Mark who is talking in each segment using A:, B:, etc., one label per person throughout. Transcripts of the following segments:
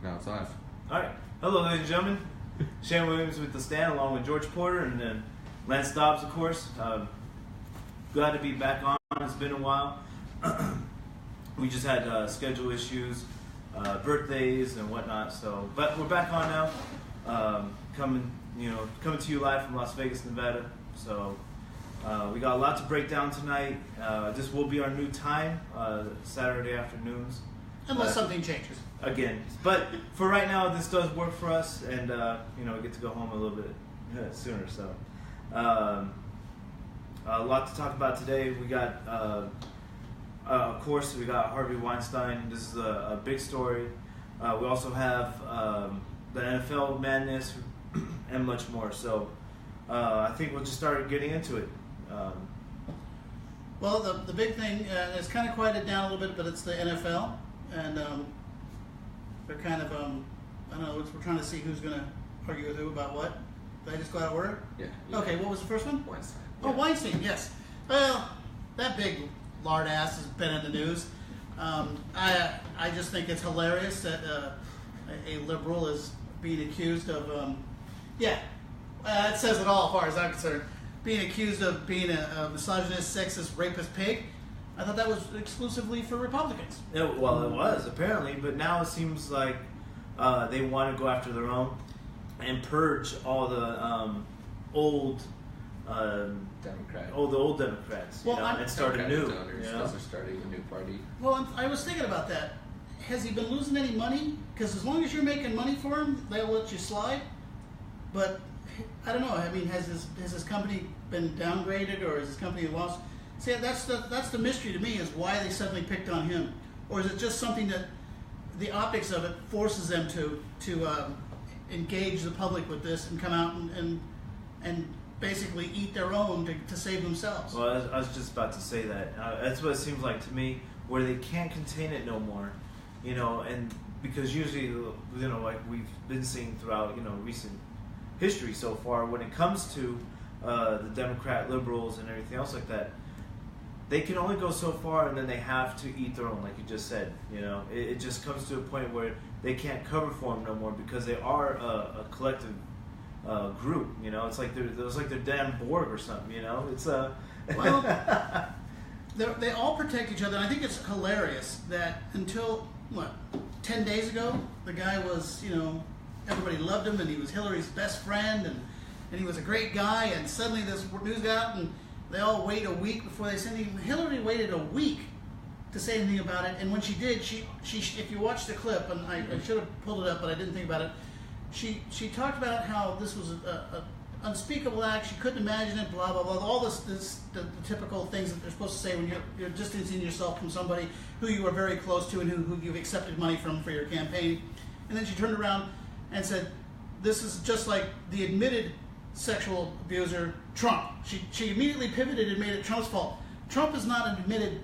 A: Now it's live.
B: All right. Hello, ladies and gentlemen. Shane Williams with The Stand, along with George Porter and then Lance Dobbs, of course. Glad to be back on. It's been a while. We just had schedule issues, birthdays and whatnot. So, but we're back on now. Coming to you live from Las Vegas, Nevada. So, we got a lot to break down tonight. This will be our new time, Saturday afternoons.
C: Unless something changes.
B: Again. But for right now, this does work for us, and we get to go home a little bit sooner. So, a lot to talk about today. We got, of course, we got Harvey Weinstein. This is a big story. We also have the NFL madness and much more. So, I think we'll just start getting into it.
C: Well, the big thing is kind of quieted down a little bit, but it's the NFL. And they're kind of, I don't know, we're trying to see who's going to argue with who about what. Did I just go out of order?
A: Yeah.
C: Okay, what was the first one?
A: Weinstein.
C: Oh,
A: Yeah.
C: Weinstein, yes. Well, that big lard ass has been in the news. I just think it's hilarious that a liberal is being accused of, it says it all as far as I'm concerned, being accused of being a misogynist, sexist, rapist pig. I thought that was exclusively for Republicans.
B: Well, it was, apparently, but now it seems like they want to go after their own and purge all the old
A: Democrat.
B: the old Democrats, and start a new.
A: Those are starting a new party.
C: Well, I was thinking about that. Has he been losing any money? Because as long as you're making money for him, they'll let you slide. But I don't know. I mean, has his company been downgraded, or has his company lost? See, that's the mystery to me, is why they suddenly picked on him, or is it just something that the optics of it forces them to engage the public with this and come out and basically eat their own to save themselves?
B: Well, I was just about to say that. That's what it seems like to me, where they can't contain it no more, and because usually, like we've been seeing throughout, recent history so far, when it comes to the Democrat liberals and everything else like that, they can only go so far, and then they have to eat their own, like you just said. It just comes to a point where they can't cover for them no more, because they are a collective group. It's like they're damn Borg or something. It's
C: well, they all protect each other. And I think it's hilarious that until 10 days ago, the guy was everybody loved him, and he was Hillary's best friend, and he was a great guy, and suddenly this news got out, and they all wait a week before they say anything. Hillary waited a week to say anything about it, and when she did, she if you watch the clip, and I should have pulled it up, but I didn't think about it, she talked about how this was a unspeakable act, she couldn't imagine it, blah, blah, blah, all the typical things that they're supposed to say when you're distancing yourself from somebody who you are very close to and who you've accepted money from for your campaign. And then she turned around and said, this is just like the admitted sexual abuser, Trump. She immediately pivoted and made it Trump's fault. Trump is not an admitted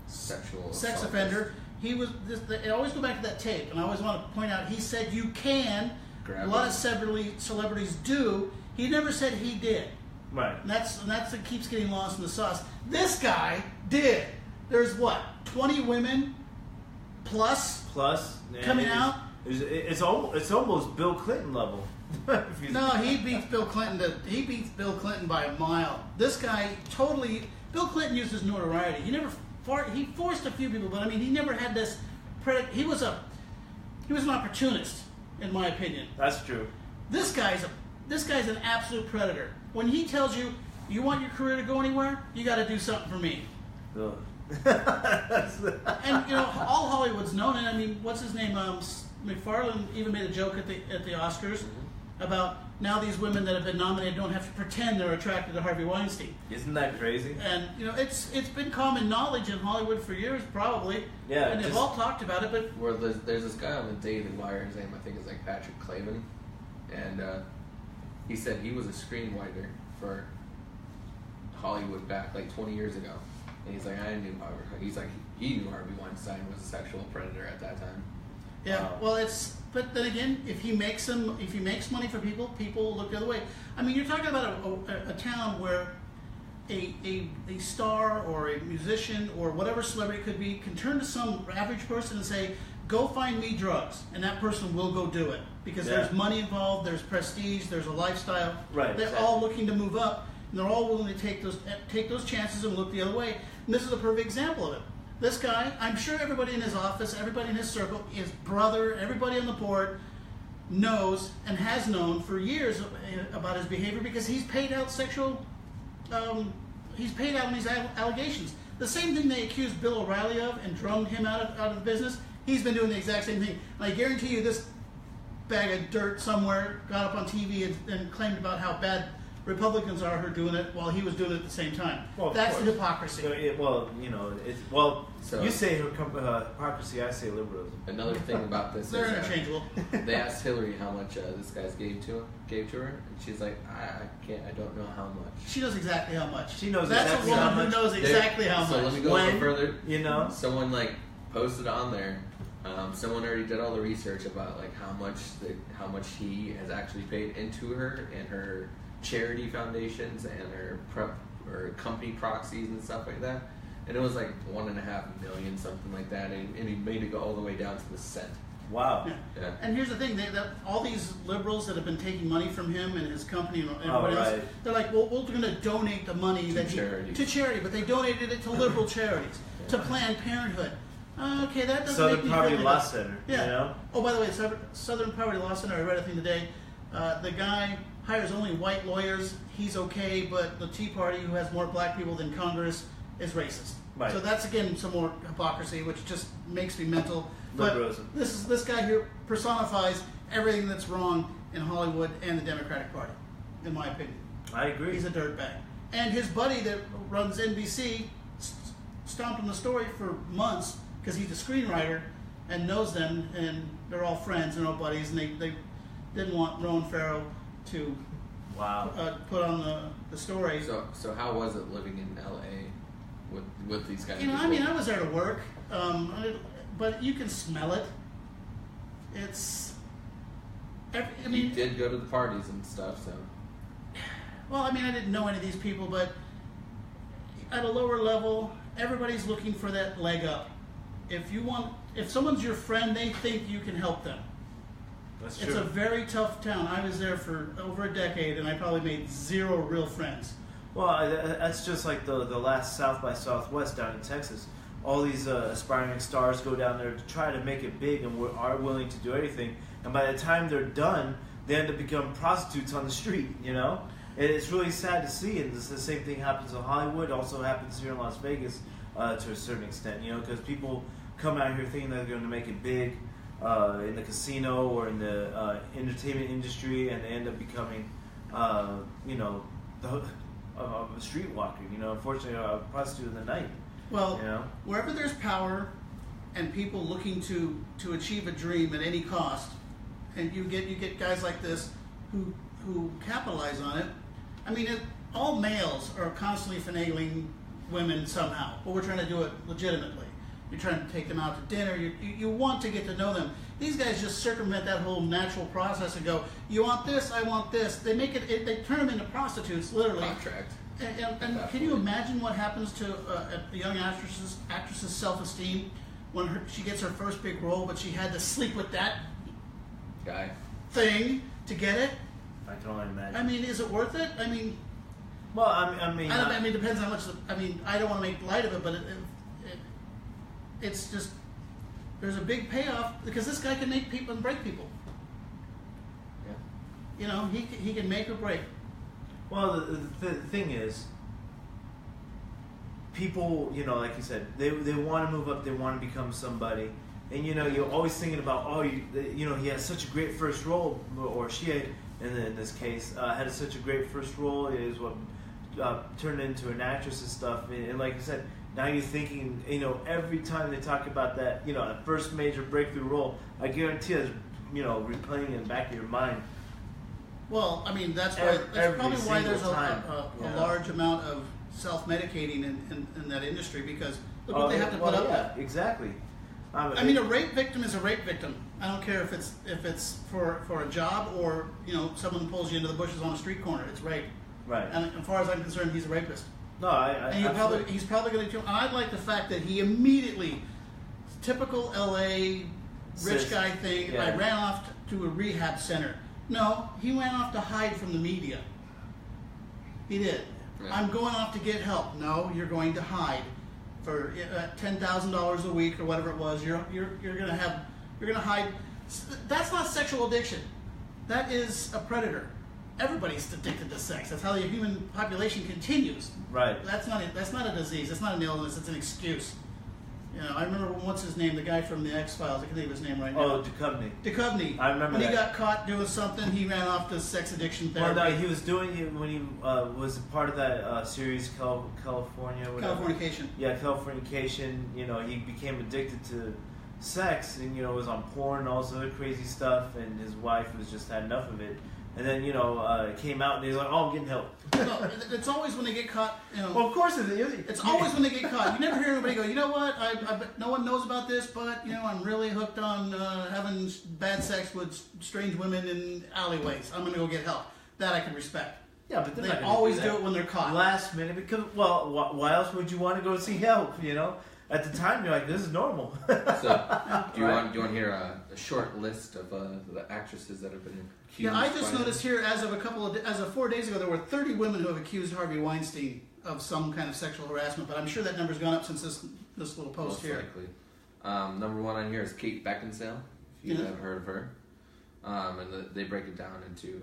C: sex offender. He was. I always go back to that tape, and I always want to point out, he said you can. A lot of celebrities do. He never said he did.
B: right.
C: And that's what keeps getting lost in the sauce. This guy did. There's 20 women plus coming out.
B: It's almost Bill Clinton level.
C: No, he beats Bill Clinton by a mile. This guy totally. Bill Clinton used his notoriety. He forced a few people, but I mean, he never had this. He was an opportunist, in my opinion.
B: That's true.
C: This guy's an absolute predator. When he tells you want your career to go anywhere, you got to do something for me.
B: Ugh.
C: And all Hollywood's known it. I mean, what's his name? McFarlane even made a joke at the Oscars about now these women that have been nominated don't have to pretend they're attracted to Harvey Weinstein.
B: Isn't that crazy?
C: And it's been common knowledge in Hollywood for years, probably.
B: Yeah.
C: And they've all talked about it, but
A: Well, there's this guy on the Daily Wire. His name I think is like Patrick Clavin, and he said he was a screenwriter for Hollywood back like 20 years ago. And he's like, he knew Harvey Weinstein was a sexual predator at that time.
C: yeah. But then again, if he makes money for people, people look the other way. I mean, you're talking about a town where a star or a musician or whatever celebrity could be can turn to some average person and say, go find me drugs, and that person will go do it because there's money involved, there's prestige, there's a lifestyle.
B: Right.
C: They're all looking to move up, and they're all willing to take those chances and look the other way. And this is a perfect example of it. This guy, I'm sure everybody in his office, everybody in his circle, his brother, everybody on the board knows and has known for years about his behavior because he's paid out he's paid out on these allegations. The same thing they accused Bill O'Reilly of and drummed him out of the business, he's been doing the exact same thing. And I guarantee you this bag of dirt somewhere got up on TV and claimed about how bad Republicans are who are doing it while he was doing it at the same time.
B: Well,
C: that's the hypocrisy.
B: So you say hypocrisy, I say liberalism.
A: Another thing about this
C: They're
A: is
C: interchangeable.
A: they asked Hillary how much this guy's gave to her, and she's like, I don't know how much.
C: She knows exactly how much.
B: She knows
C: that's
B: exactly
C: a woman
B: how much.
C: who knows exactly how
A: So
C: much.
A: let me go a little further.
B: You know,
A: someone posted on there. Someone already did all the research about how much he has actually paid into her and her charity foundations and her company proxies and stuff like that, and it was like $1.5 million, something like that, and he made it go all the way down to the cent.
B: wow.
A: Yeah.
C: And here's the thing: all these liberals that have been taking money from him and his company and everybody else, they're like, well, we're going to donate the money to charity, but they donated it to liberal charities, to Planned Parenthood. Okay, that doesn't
B: Southern
C: make me
B: Poverty
C: feel
B: Law
C: good.
B: Center.
C: Yeah.
B: You know?
C: Oh, by the way, Southern Poverty Law Center. I read a thing today. The guy hires only white lawyers. He's okay, but the Tea Party, who has more black people than Congress, is racist.
B: Right.
C: So that's again some more hypocrisy, which just makes me mental. But
B: Liberalism.
C: this guy here personifies everything that's wrong in Hollywood and the Democratic Party, in my opinion.
B: I agree.
C: He's a dirtbag. And his buddy that runs NBC stomped on the story for months because he's a screenwriter and knows them, and they're all friends and all buddies, and they didn't want Rowan Farrow to put on the story.
A: So how was it living in LA with these guys?
C: I mean, I was there to work, but you can smell it.
A: You did go to the parties and stuff, so.
C: Well, I mean, I didn't know any of these people, but at a lower level, everybody's looking for that leg up. If someone's your friend, they think you can help them.
B: That's true.
C: It's a very tough town. I was there for over a decade, and I probably made 0 real friends.
B: Well, that's just like the last South by Southwest down in Texas. All these aspiring stars go down there to try to make it big and are willing to do anything. And by the time they're done, they end up becoming prostitutes on the street, you know? And it's really sad to see. And the same thing happens in Hollywood. Also happens here in Las Vegas to a certain extent, you know? Because people come out here thinking they're going to make it big in the casino or in the entertainment industry, and they end up becoming, a streetwalker, you know? Unfortunately, a prostitute in the night.
C: Well,
B: you know?
C: Wherever there's power and people looking to achieve a dream at any cost, and you get guys like this who capitalize on it. I mean, all males are constantly finagling women somehow, but we're trying to do it legitimately. You're trying to take them out to dinner. You want to get to know them. These guys just circumvent that whole natural process and go, you want this, I want this. They make it. They turn them into prostitutes, literally.
A: Contract.
C: And can you imagine what happens to a young actress's self-esteem when she gets her first big role, but she had to sleep with that
A: guy
C: thing to get it?
B: I can only imagine.
C: I mean, is it worth it? I mean,
B: well, I mean,
C: it depends how much. I don't want to make light of it, but it's just there's a big payoff because this guy can make people and break people.
A: Yeah.
C: You know, he can make or break.
B: Well, the thing is, people, you know, like you said, they want to move up, they want to become somebody, and you know, you're always thinking about, he has such a great first role, or she had, in this case, had such a great first role, is what turned into an actress and stuff, and like I said, now you're thinking, you know, every time they talk about that, you know, that first major breakthrough role, I guarantee it's, you know, replaying in the back of your mind.
C: Well, I mean, that's probably why there's a large amount of self-medicating in that industry, because look what they have to put up with.
B: Exactly.
C: I mean, a rape victim is a rape victim. I don't care if it's for a job or, you know, someone pulls you into the bushes on a street corner. It's rape.
B: Right.
C: And as far as I'm concerned, he's a rapist.
B: No,
C: he's probably going to. And I like the fact that he immediately, typical LA rich guy thing.
B: Yeah.
C: I ran off to a rehab center. No, he went off to hide from the media. He did.
A: Yeah.
C: I'm going off to get help. No, you're going to hide for $10,000 a week or whatever it was. You're gonna hide. That's not sexual addiction. That is a predator. Everybody's addicted to sex. That's how the human population continues.
B: Right.
C: That's not a disease. That's not an illness. It's an excuse. You know, I remember what's his name, the guy from the X-Files. I can't think of his name right now.
B: Oh, Duchovny.
C: Duchovny.
B: I remember
C: when
B: that.
C: he got caught doing something, he ran off to sex addiction therapy.
B: Well, no, he was doing it when he was a part of that series, California. Whatever.
C: Californication.
B: Yeah, Californication. You know, he became addicted to sex, and was on porn and all this other crazy stuff. And his wife was just had enough of it. And then it came out, and he's like, "Oh, I'm getting help."
C: No, it's always when they get caught.
B: Well, of course it is.
C: It's always when they get caught. You never hear anybody go, "You know what? I bet no one knows about this, but I'm really hooked on having bad sex with strange women in alleyways. I'm going to go get help." That I can respect.
B: Yeah, but
C: they always do it when they're caught.
B: Last minute, because why else would you want to go see help? At the time, you're like, this is normal.
A: So, do you want to hear a short list of the actresses that have been accused?
C: Yeah, I just noticed here, as of 4 days ago, there were 30 women who have accused Harvey Weinstein of some kind of sexual harassment. But I'm sure that number's gone up since this little post
A: Most
C: here.
A: likely. Number one on here is Kate Beckinsale. If you haven't heard of her, and they break it down into,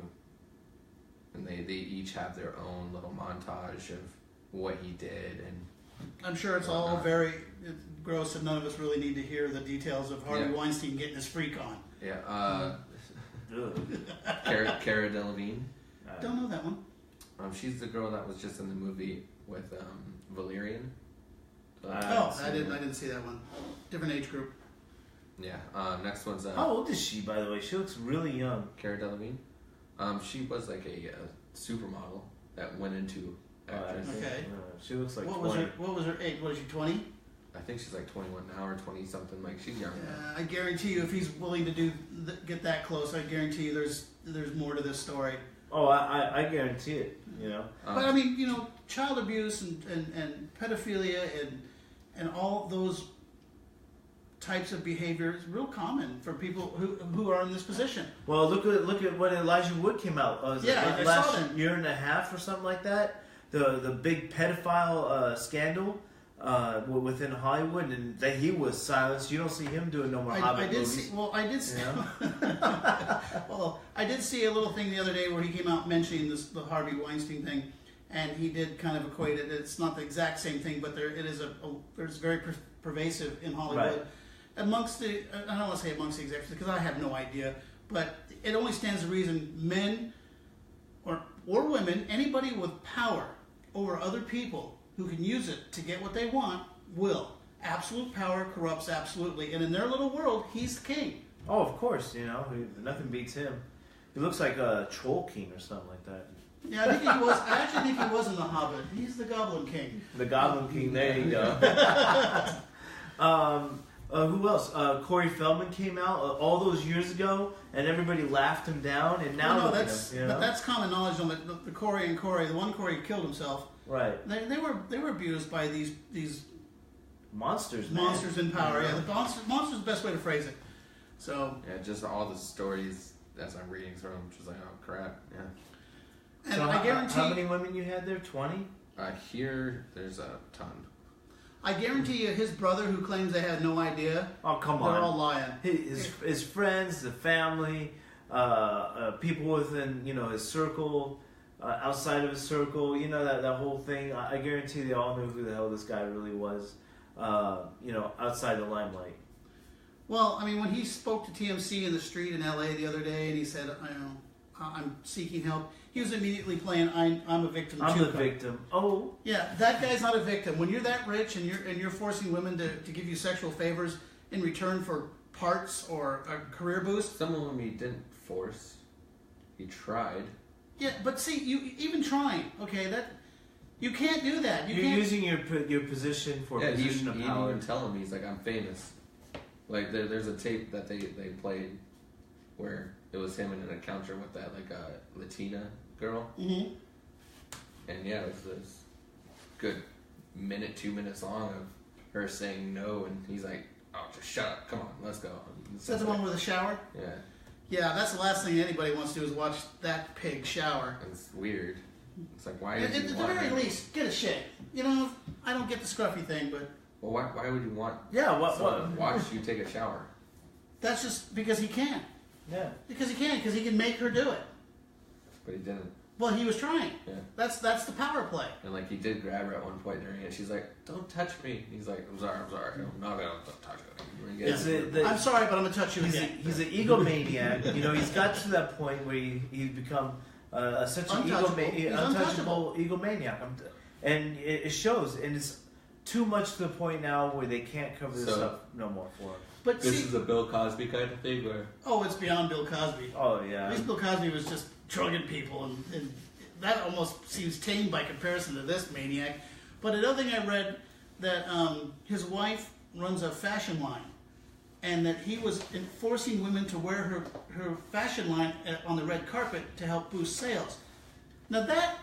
A: and they each have their own little montage of what he did and.
C: I'm sure it's all very gross, and none of us really need to hear the details of Harvey Weinstein getting his freak on.
A: Yeah. Cara Delevingne.
C: Don't know that one.
A: She's the girl that was just in the movie with Valerian.
C: I didn't see that one. Different age group.
A: Yeah. Next one's.
B: How old is she, by the way? She looks really young.
A: Cara Delevingne. She was like a supermodel that went into actress.
C: Okay.
B: She looks like
C: what
B: 20.
C: was her age? Was she 20?
A: I think she's like 21 now or 20 something. Like she's young.
C: I guarantee you, if he's willing to get that close, I guarantee you, there's more to this story.
B: Oh, I guarantee it.
C: But I mean, child abuse and pedophilia and all those types of behavior is real common for people who are in this position.
B: Well, look at when Elijah Wood came out.
C: I
B: last
C: saw that.
B: year and a half or something like that. The big pedophile scandal within Hollywood, and that he was silenced. You don't see him doing no more Hobbit movies.
C: I did see a little thing the other day where he came out mentioning the Harvey Weinstein thing, and he did kind of equate it. It's not the exact same thing, but there's very pervasive in Hollywood.
B: Right.
C: Amongst I don't want to say amongst the executives because I have no idea, but it only stands to reason men or women, anybody with power over other people who can use it to get what they want will. Absolute power corrupts absolutely, and in their little world, he's the king.
B: Oh, of course, nothing beats him. He looks like a troll king or something like that.
C: Yeah, I actually think he was in The Hobbit. He's the Goblin King.
B: The Goblin King. There you go. Who else? Corey Feldman came out all those years ago, and everybody laughed him down. And now,
C: but that's common knowledge on the Corey and Corey. The one Corey killed himself.
B: Right.
C: They were abused by these
B: monsters.
C: Monsters in power. Yeah, the monsters is the best way to phrase it. So.
A: Yeah, just all the stories as I'm reading through them, just like, oh crap. Yeah.
C: And
B: so
C: I guarantee.
B: How many women you had there? 20.
A: Here, there's a ton.
C: I guarantee you, his brother, who claims they had no idea,
B: oh come on,
C: they're all lying.
B: His friends, the family, people within his circle, outside of his circle, that whole thing. I guarantee they all knew who the hell this guy really was. Outside the limelight.
C: Well, I mean, when he spoke to TMC in the street in LA the other day, and he said, I'm seeking help. He was immediately playing I'm a victim too.
B: I'm the victim. Oh.
C: Yeah, that guy's not a victim. When you're that rich and you're forcing women to give you sexual favors in return for parts or a career boost.
A: Some of them he didn't force. He tried.
C: Yeah, but see, you even trying, okay, that you can't do that.
B: You're using your position for a position of power.
A: He didn't even tell him. He's like, I'm famous. Like there's a tape that they played where it was him in an encounter with that Latina girl.
C: Mm-hmm.
A: And yeah, it was this good 2 minutes long of her saying no, and he's like, oh, just shut up. Come on, let's go.
C: Is that the one with the shower?
A: Yeah.
C: Yeah, that's the last thing anybody wants to do is watch that pig shower.
A: It's weird. It's like, why
C: At
A: did you
C: the
A: want
C: very
A: it?
C: least, get a shave. You know, I don't get the scruffy thing, but
A: Well, why would you want
B: what?
A: watch you take a shower?
C: that's just because he can.
B: Yeah.
C: Because he can make her do it.
A: But he didn't.
C: Well, he was trying.
A: Yeah.
C: That's the power play.
A: And like he did grab her at one point during it. She's like, "Don't touch me." He's like, "I'm sorry. I'm not gonna touch you."
C: I'm sorry, but I'm gonna touch you
B: He's
C: again.
B: he's an egomaniac. You know, he's got to that point where he's become such an untouchable egomaniac, and it shows. And it's too much to the point now where they can't cover this up no more for him.
C: But
A: this is a Bill Cosby kind of thing, where
C: it's beyond Bill Cosby.
B: Oh yeah,
C: at least Bill Cosby was just drugging people, and that almost seems tame by comparison to this maniac. But another thing I read that his wife runs a fashion line, and that he was forcing women to wear her fashion line on the red carpet to help boost sales. Now that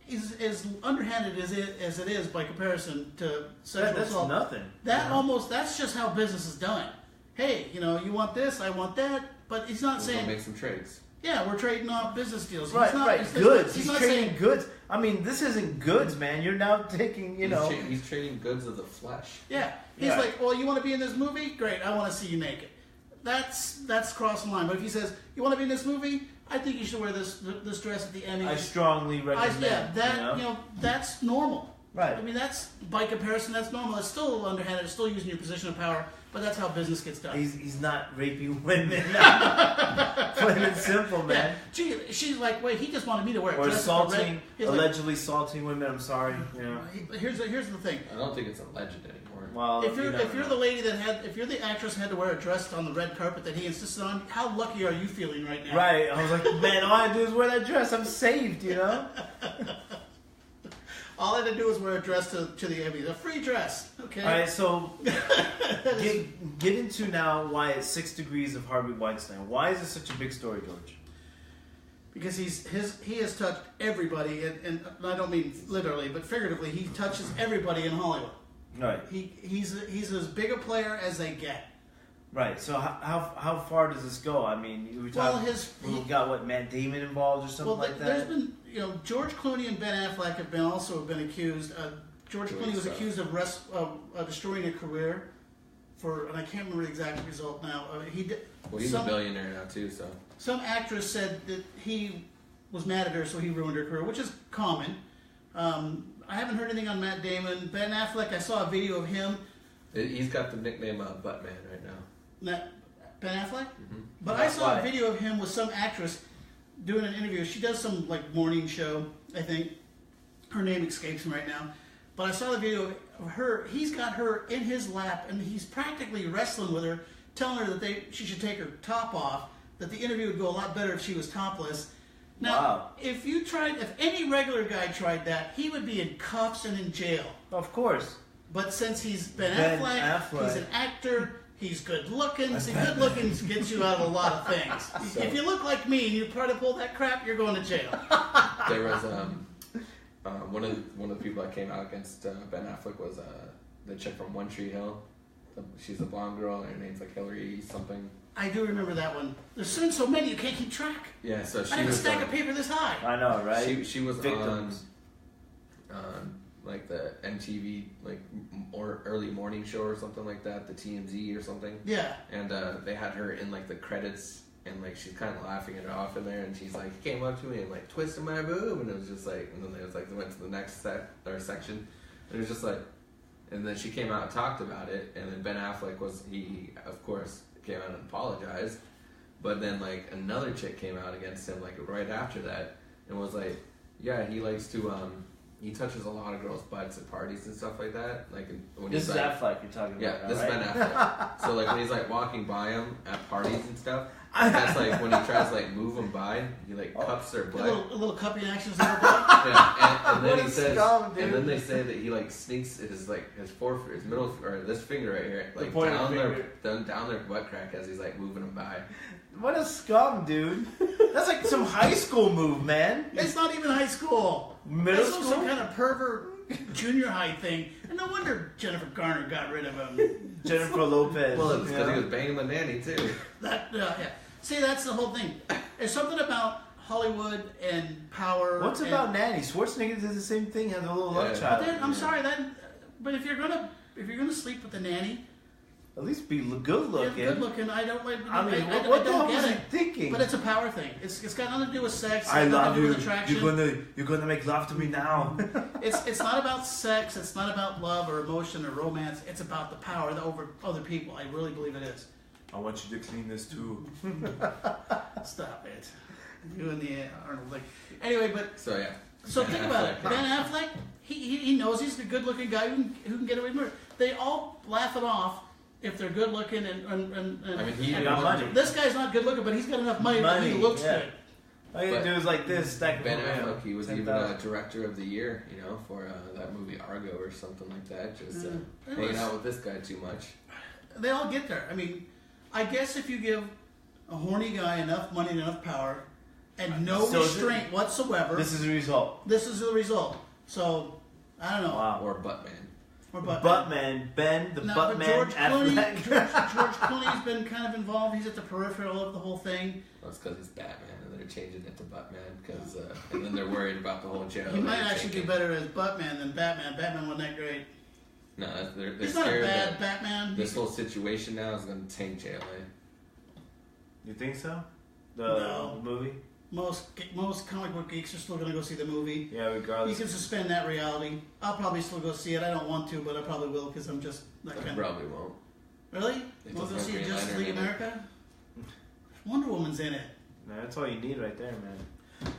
C: is as underhanded as it is by comparison to sexual assault.
B: That's nothing.
C: That's just how business is done. Hey, you know, you want this, I want that, but he's not saying
A: make some trades.
C: Yeah, we're trading off business deals.
B: Right, goods. He's trading
C: saying,
B: goods. I mean, this isn't goods, man. You're now taking,
A: He's trading goods of the flesh.
C: Yeah. He's like, well, you want to be in this movie? Great, I want to see you naked. That's crossing the line. But if he says, you want to be in this movie? I think you should wear this dress at the Emmys.
B: I strongly recommend.
C: That's normal.
B: Right.
C: I mean, that's, by comparison, that's normal. It's still a little underhanded. It's still using your position of power. But that's how business gets done.
B: He's not raping women. Plain and simple, man.
C: Yeah. She's like, wait, he just wanted me to wear a dress.
B: Or allegedly assaulting women. I'm sorry. You know.
C: Here's the thing.
A: I don't think it's alleged anymore.
B: Well,
C: if you're the lady if you're the actress who had to wear a dress on the red carpet that he insisted on, how lucky are you feeling right now?
B: Right. I was like, man, all I do is wear that dress. I'm saved. You know.
C: All I had to do was wear a dress to the Emmys. A free dress. Okay.
B: All right, so get into now why it's 6 Degrees of Harvey Weinstein. Why is this such a big story, George?
C: Because he has touched everybody, and I don't mean literally, but figuratively, he touches everybody in Hollywood.
B: Right.
C: He's as big a player as they get.
B: Right. So how far does this go? I mean, we got what, Matt Damon involved or something like that.
C: There's been George Clooney and Ben Affleck have been accused. George Clooney was accused of destroying a career and I can't remember the exact result now.
A: He's a billionaire now too. So
C: some actress said that he was mad at her, so he ruined her career, which is common. I haven't heard anything on Matt Damon. Ben Affleck, I saw a video of him.
A: He's got the nickname Buttman right now.
C: Ben Affleck?
A: Mm-hmm.
C: But I saw a video of him with some actress doing an interview. She does some morning show, I think. Her name escapes me right now. But I saw the video of her. He's got her in his lap, and he's practically wrestling with her, telling her that she should take her top off, that the interview would go a lot better if she was topless. Now, if any regular guy tried that, he would be in cuffs and in jail.
B: Of course.
C: But since he's Ben Affleck, he's an actor, he's good looking. See, good looking gets you out of a lot of things. If you look like me and you try to pull that crap, you're going to jail.
A: There was one of the people that came out against Ben Affleck was the chick from One Tree Hill. She's a blonde girl, and her name's like Hillary something.
C: I do remember that one. There's been so many you can't keep track.
A: Yeah, so she
C: I have
A: was
C: a stack of paper this high.
B: I know, right?
A: She was on like the MTV or early morning show or something like that, the TMZ or something.
C: Yeah.
A: And they had her in the credits, and she's kind of laughing it off in there, and she's like, he came up to me and twisted my boob, and it was just and then they went to the next section, and it was just and then she came out and talked about it, and then Ben Affleck he of course came out and apologized, but then another chick came out against him right after that and was yeah, he likes to he touches a lot of girls' butts at parties and stuff like that. When
B: this is Affleck you're talking about.
A: Yeah, this
B: right?
A: is Ben Affleck. So when he's walking by him at parties and stuff, that's when he tries to move him by, he cups their butt.
C: A little cupping actions on her butt.
A: Yeah, and then he says,
B: scum,
A: and then they say that he sneaks his his middle or this finger right here, down their butt crack as he's moving them by.
B: What a scum, dude! That's some high school move, man.
C: It's not even high school.
B: Middle school?
C: Some kind of pervert junior high thing. And no wonder Jennifer Garner got rid of him.
B: Jennifer Lopez.
A: Well, it's because he was banging the nanny too.
C: Yeah. See, that's the whole thing. There's something about Hollywood and power.
B: What's about Nanny? Schwarzenegger did the same thing. Had a little love child.
C: But then, I'm sorry, but if you're gonna sleep with the nanny,
B: at least be good looking.
C: Good looking. I don't.
B: I mean, what the hell was he thinking?
C: But it's a power thing. It's got nothing to do with sex.
B: I love you.
C: With attraction.
B: You're gonna make love to me now.
C: It's not about sex. It's not about love or emotion or romance. It's about the power over other people. I really believe it is.
B: I want you to clean this too.
C: Stop it. You and the Arnold thing. Anyway, but
A: so yeah.
C: So think about it. Ben Affleck, he knows he's the good-looking guy who can get away with murder. They all laugh it off if they're good-looking and
A: I mean, he
B: got money.
C: This guy's not good-looking, but he's got enough money that he looks good.
B: All you do is like this. Stack
A: Ben Affleck, he was even a director of the year, for that movie Argo or something like that. Just hanging out with this guy too much.
C: They all get there. I mean, I guess if you give a horny guy enough money and enough power and no restraint whatsoever,
B: this is the result.
C: This is the result. So, I don't know.
B: Wow.
A: Or Buttman.
B: Buttman. Ben, the Buttman.
C: George Clooney's been kind of involved. He's at the peripheral of the whole thing.
A: Well, it's because he's Batman, and they're changing it to Buttman, and then they're worried about the whole jail.
C: He might actually do better as Buttman than Batman. Batman wasn't that great.
A: No, they're
C: he's not a
A: scared
C: bad
A: that
C: Batman.
A: This whole situation now is going to tank JLA.
B: You think so? The movie?
C: Most comic book geeks are still going to go see the movie.
B: Yeah, regardless.
C: You can suspend that reality. I'll probably still go see it. I don't want to, but I probably will because I'm just that kind of...
A: Probably won't.
C: Really? Won't go see Justice League America? Wonder Woman's in it.
B: No, that's all you need right there, man.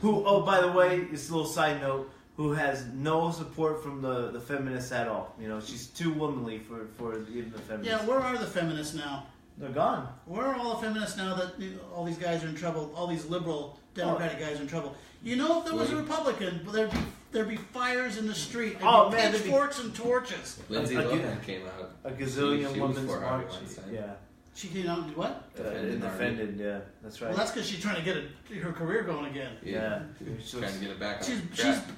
B: Oh, by the way, it's a little side note, who has no support from the feminists at all. She's too womanly for even the feminists.
C: Yeah, where are the feminists now?
B: They're gone.
C: Where are all the feminists now that all these guys are in trouble? All these liberal Democratic guys are in trouble. If there was a Republican, there'd be fires in the street. There'd be pitchforks and torches.
A: Lindsay Lohan came out.
B: A gazillion women's
A: for
B: march.
A: Yeah.
C: She came out and did what?
B: Defended, yeah. That's right.
C: Well, that's because she's trying to get her career going again.
B: Yeah.
A: She's trying to get it back on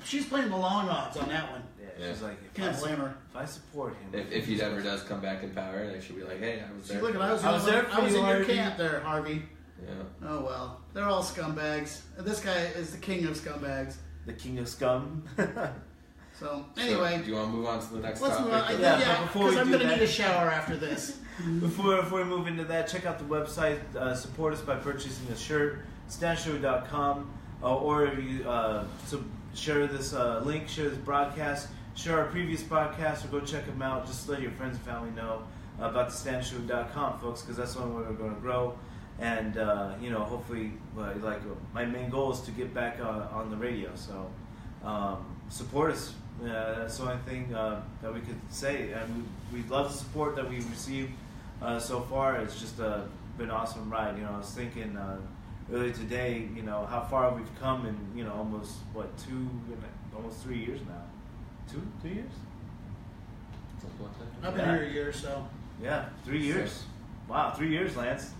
C: She's playing the long odds on that one.
B: Yeah. She's like,
C: can't blame her.
B: If I support him.
A: If he ever does come back in power, they should be like, hey, I was there.
C: Look, I was in your camp there, Harvey.
A: Yeah.
C: Oh, well. They're all scumbags. And this guy is the king of scumbags.
B: The king of scum.
C: So, anyway.
A: Do you want to move on to the next
C: topic?
A: Move
C: on. Yeah, because I'm going to need a shower after this.
B: Before we move into that, check out the website. Support us by purchasing a shirt, stanshow.com, or if you share this link, share this broadcast, share our previous podcast, or go check them out. Just let your friends and family know about the stanshow.com, folks, because that's the only way we're going to grow. And, hopefully, my main goal is to get back on the radio. So, support us. That's the only thing that we could say. And we love the support that we've received so far. It's just been an awesome ride. I was thinking earlier today, how far we've come in, almost 3 years now. 2 years?
C: I've been here a year or so.
B: Yeah, 3 years. Wow, 3 years, Lance.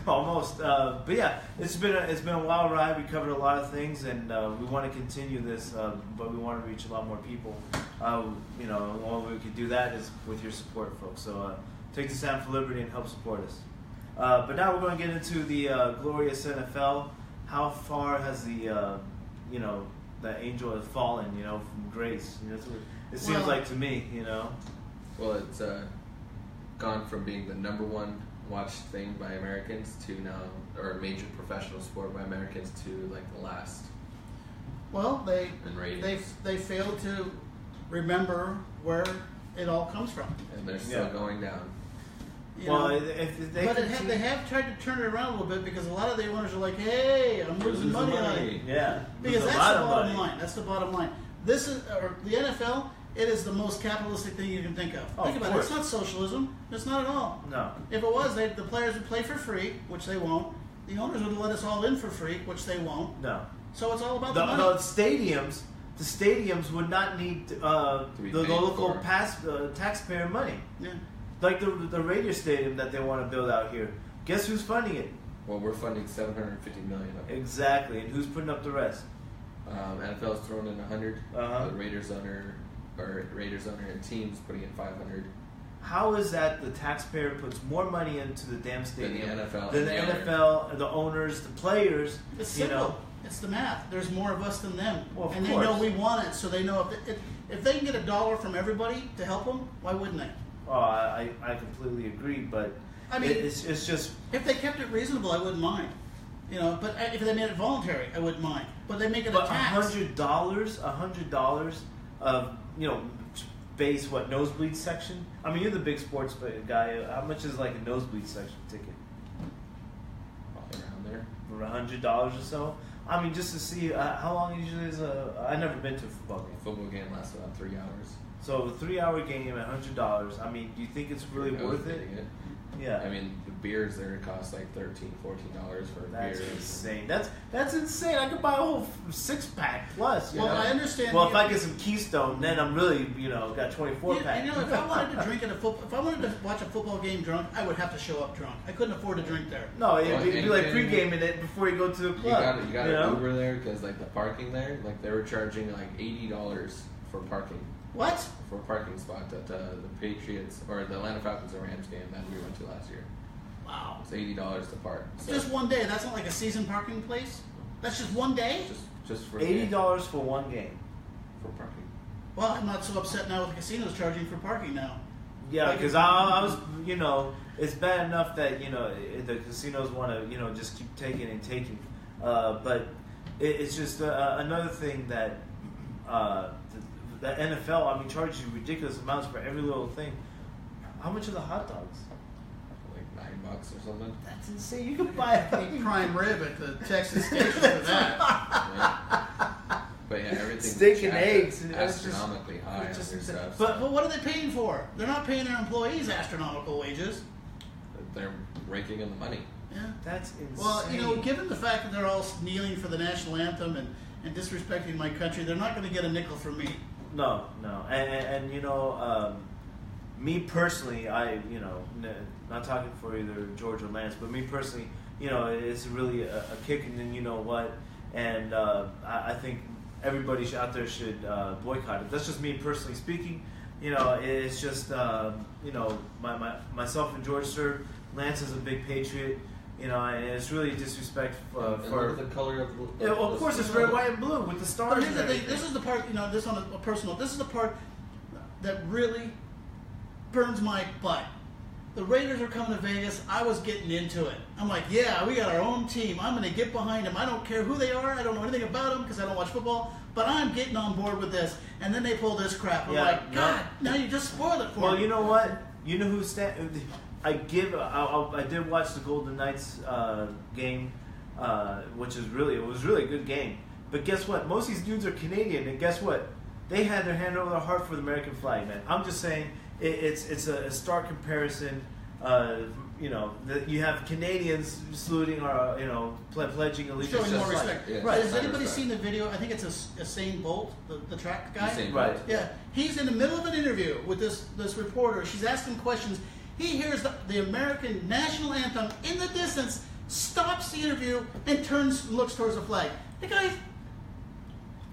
B: Almost, but yeah, it's been a wild ride. We covered a lot of things, and we want to continue this, but we want to reach a lot more people. The only way we can do that is with your support, folks. So take the stand for liberty and help support us. But now we're going to get into the glorious NFL. How far has the angel has fallen? From grace. That's what it seems like to me.
A: Well, it's gone from being the number one watched thing by Americans to now, or a major professional sport by Americans to the last.
C: Well, they failed to remember where it all comes from,
A: and they're still going down.
C: They have tried to turn it around a little bit because a lot of the owners are like, "Hey, I'm losing money on it."
B: Yeah,
C: because that's the bottom line. That's the bottom line. This is the NFL. It is the most capitalistic thing you can think of. Think about it. It's not socialism. It's not at all.
B: No.
C: If it was, the players would play for free, which they won't. The owners would let us all in for free, which they won't.
B: No.
C: So it's all about the money.
B: The stadiums would not need the local taxpayer money.
C: Yeah.
B: Like the radio stadium that they want to build out here. Guess who's funding it?
A: Well, we're funding $750 million of it.
B: Exactly. And who's putting up the rest?
A: NFL's throwing in 100. The Raiders under or Raiders owner and teams putting in $500
B: How is that the taxpayer puts more money into the damn
A: than
B: stadium
A: the NFL.
B: than
A: and
B: the NFL, the owners, the players?
C: It's
B: you
C: simple.
B: know?
C: It's the math. There's more of us than them,
B: Well, of
C: and
B: course.
C: they know we want it. So they know if they can get $1 from everybody to help them, why wouldn't they?
B: Oh, I completely agree, but
C: I mean,
B: it's just
C: if they kept it reasonable, I wouldn't mind. You know, but if they made it voluntary, I wouldn't mind. But they make it a
B: but
C: tax.
B: $100 of base nosebleed section. I mean, you're the big sports guy. How much is like a nosebleed section ticket?
A: Probably around there.
B: For $100 or so. I mean, just to see how long usually is I've never been to a football game.
A: Football game lasts about 3 hours.
B: So a 3-hour game at $100. I mean, do you think it's really worth it? Yeah.
A: I mean, the beers there cost like $13, $14 for a
B: That's
A: beer.
B: insane. That's insane. I could buy a whole 6-pack plus.
C: Well, I understand.
B: Well, if I get some Keystone, then I'm really got 24-pack.
C: You know, if I wanted to drink at if I wanted to watch a football game drunk, I would have to show up drunk. I couldn't afford to drink there.
B: No, it'd be like
A: and-
B: pre-gaming it before you go to the club.
A: You got to Uber there because like the parking there, like they were charging like $80 for parking.
C: What?
A: For a parking spot at the Patriots or the Atlanta Falcons and Rams game that we went to last year.
C: Wow.
A: It's $80 to park. So
C: Just one day. That's not like a season parking place. That's just one day.
A: just for
B: $80 for one game.
A: for parking.
C: Well, I'm not so upset now with the casinos charging for parking now.
B: Yeah,
C: Like,
B: because I was, it's bad enough that the casinos want to just keep taking and taking, but it's just another thing that the NFL, I mean, charges you ridiculous amounts for every little thing. How much are the hot dogs?
A: Like $9 or something.
B: That's insane. You could buy
C: A prime rib at the Texas station for that.
A: Yeah. But yeah, everything's
B: Steak and
A: jacked
B: eggs,
A: up
B: and it's just-
A: astronomically high on
B: it's just
A: their
B: insane.
A: stuff.
C: But what are they paying for? They're not paying their employees astronomical wages.
A: They're raking in the money.
C: Yeah.
B: That's insane.
C: Well, given the fact that they're all kneeling for the national anthem and disrespecting my country, they're not going to get a nickel from me.
B: No, and me personally, not talking for either George or Lance, but me personally, it's really a kick, and then you know what, and I think everybody out there should boycott it. That's just me personally speaking. It's just myself and George, sir. Lance is a big patriot. And it's really disrespect
A: And
B: for
A: look at the color of the.
B: Yeah, well, of course, it's red, white, and blue with the stars.
C: But here's the
B: and
C: thing.
B: everything.
C: This is the part. This on a personal. This is the part that really burns my butt. The Raiders are coming to Vegas. I was getting into it. I'm like, yeah, we got our own team. I'm going to get behind them. I don't care who they are. I don't know anything about them because I don't watch football. But I'm getting on board with this. And then they pull this crap. I'm like, God, now you just spoiled it for me.
B: Well, you know what? You know who I did watch the Golden Knights game, which was really a good game. But guess what? Most of these dudes are Canadian, and guess what? They had their hand over their heart for the American flag, man. I'm just saying it's a stark comparison. You have Canadians saluting or pledging allegiance.
C: Showing more
B: just
C: respect.
A: Yeah,
C: Right. Has
A: sign
C: anybody
A: respect.
C: seen the video? I think it's Usain Bolt, the track guy.
A: Usain
B: Right.
A: Bolt.
C: Yeah, he's in the middle of an interview with this reporter. She's asking questions. He hears the American national anthem in the distance, stops the interview, and turns and looks towards the flag. The guy,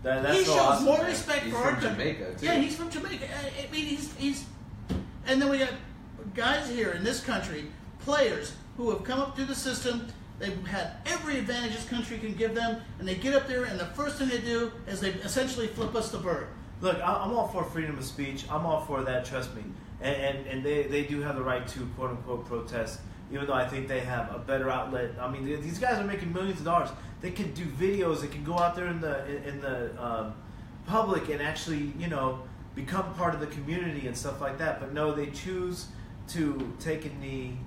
B: That's
C: he
B: so
C: shows
B: awesome,
C: more
B: man.
C: respect
A: He's
C: for our
A: from
C: country.
A: Jamaica, too.
C: Yeah, he's from Jamaica. I mean, he's, and then we got guys here in this country, players who have come up through the system. They've had every advantage this country can give them, and they get up there, and the first thing they do is they essentially flip us the bird.
B: Look, I'm all for freedom of speech. I'm all for that, trust me. And they do have the right to, quote-unquote, protest, even though I think they have a better outlet. I mean, these guys are making millions of dollars. They can do videos. They can go out there in the public and actually, become part of the community and stuff like that. But no, they choose to take a knee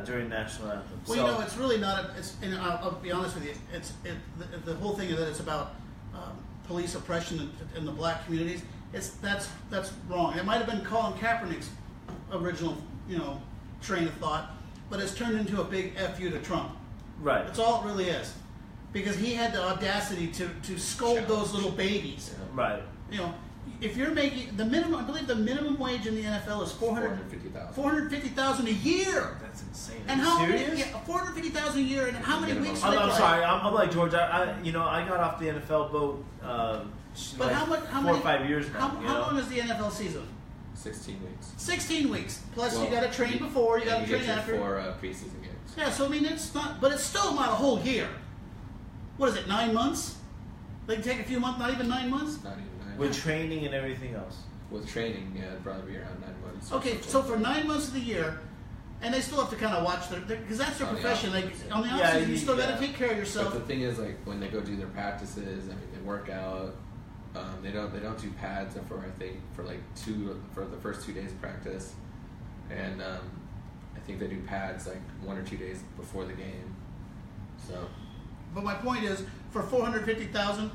B: during national anthem.
C: Well, it's really not. And I'll be honest with you. The whole thing is that it's about police oppression in the black communities. That's wrong. It might have been Colin Kaepernick's original, train of thought, but it's turned into a big F you to Trump.
B: Right.
C: That's all it really is, because he had the audacity to scold those little babies.
B: Right.
C: if you're making the minimum, I believe the minimum wage in the NFL is $450,000 a year.
B: That's insane.
C: And
B: Are you
C: how
B: serious?
C: many? Yeah, $450,000 a year, and how many
A: Minimum.
C: weeks?
B: I'm sorry. I'm like George. I got off the NFL boat.
C: But
B: like
C: how
B: 4 or 5 years now.
C: How long is the NFL season?
A: 16 weeks.
C: 16 weeks. Plus,
A: Well,
C: you got to train before, you got to
A: get
C: train
A: your
C: after.
A: 4 preseason games.
C: Yeah, so I mean, it's not, but it's still not a whole year. What is it? 9 months? They can take a few months, not even 9 months.
A: Not even 9
B: With
A: months.
B: training and everything else.
A: With training, yeah, it'd probably be around 9 months.
C: Okay, so for 9 months of the year, and they still have to kind of watch their, because that's their
A: On the
C: profession. Like
A: off-season.
C: on the off
B: Yeah,
C: season, you still got
B: yeah.
C: to take care of
A: But
C: yourself.
A: the thing is, like when they go do their practices, I mean, they work out. They don't do pads for I think for the first 2 days of practice, and I think they do pads like 1 or 2 days before the game. So,
C: But my point is, for $450,000,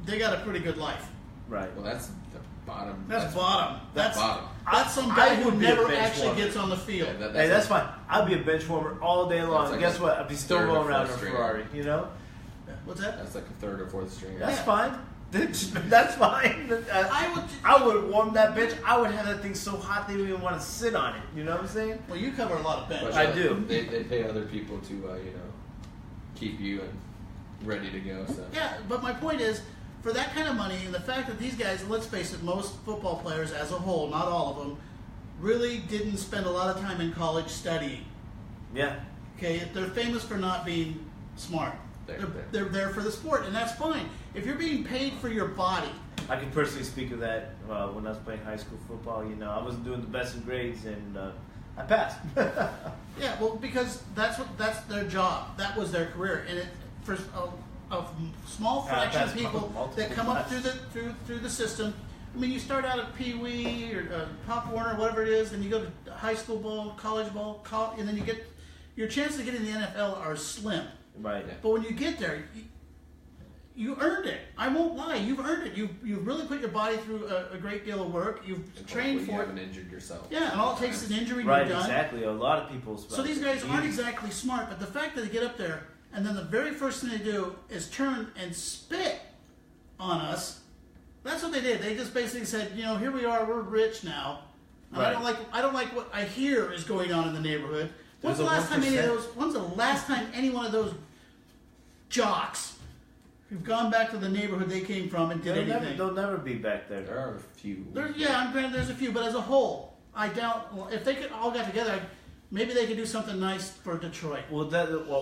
C: they got a pretty good life.
B: Right.
A: well, that's the bottom.
C: That's bottom. That's
A: bottom.
C: That's some
B: I
C: guy who
B: would be a
C: never
B: bench
C: actually
B: warmer.
C: gets on the field.
A: Yeah,
B: Hey, that's fine. I'd be a bench warmer all day long.
A: like
B: Guess
A: a
B: what? I'd be still
A: third or
B: going around in a
A: fourth string.
B: Ferrari. You know.
C: What's that?
A: That's like a 3rd or 4th string.
B: That's
C: Yeah.
B: fine. That's fine. I would warm that bench. I would have that thing so hot they wouldn't even want to sit on it. You know what I'm saying?
C: Well, you cover a lot of bench.
A: But,
B: I do.
A: They pay other people to keep you and ready to go. So
C: Yeah, but my point is, for that kind of money, and the fact that these guys, let's face it, most football players as a whole, not all of them, really didn't spend a lot of time in college studying.
B: Yeah.
C: Okay, they're famous for not being smart. They're there for the sport, and that's fine. If you're being paid for your body,
B: I can personally speak of that when I was playing high school football. You know, I wasn't doing the best in grades, and I passed.
C: yeah, well, because that's their job. That was their career, and for a small fraction of people that come up through the system. I mean, you start out at Pee Wee or Pop Warner, whatever it is, and you go to high school ball, college ball, and then you get your chances of getting the NFL are slim.
B: Right.
C: But when you get there, you earned it. I won't lie. You've earned it. You've really put your body through a great deal of work. You've trained for
A: you
C: it.
A: haven't injured yourself.
C: Yeah, and all it takes is an injury.
B: Right.
C: You're done.
B: Exactly. A lot of people.
C: So these guys aren't exactly smart, but the fact that they get up there and then the very first thing they do is turn and spit on us. That's what they did. They just basically said, here we are. We're rich now. And
B: Right.
C: I don't like what I hear is going on in the neighborhood. When's
B: There's
C: the
B: a
C: last time
B: 1%.
C: When's the last time any one of those jocks who've gone back to the neighborhood they came from and did anything?
B: They'll never be back there.
A: There are a few.
C: I'm granted there's a few, but as a whole, I doubt if they could all got together, maybe they could do something nice for Detroit.
B: Well,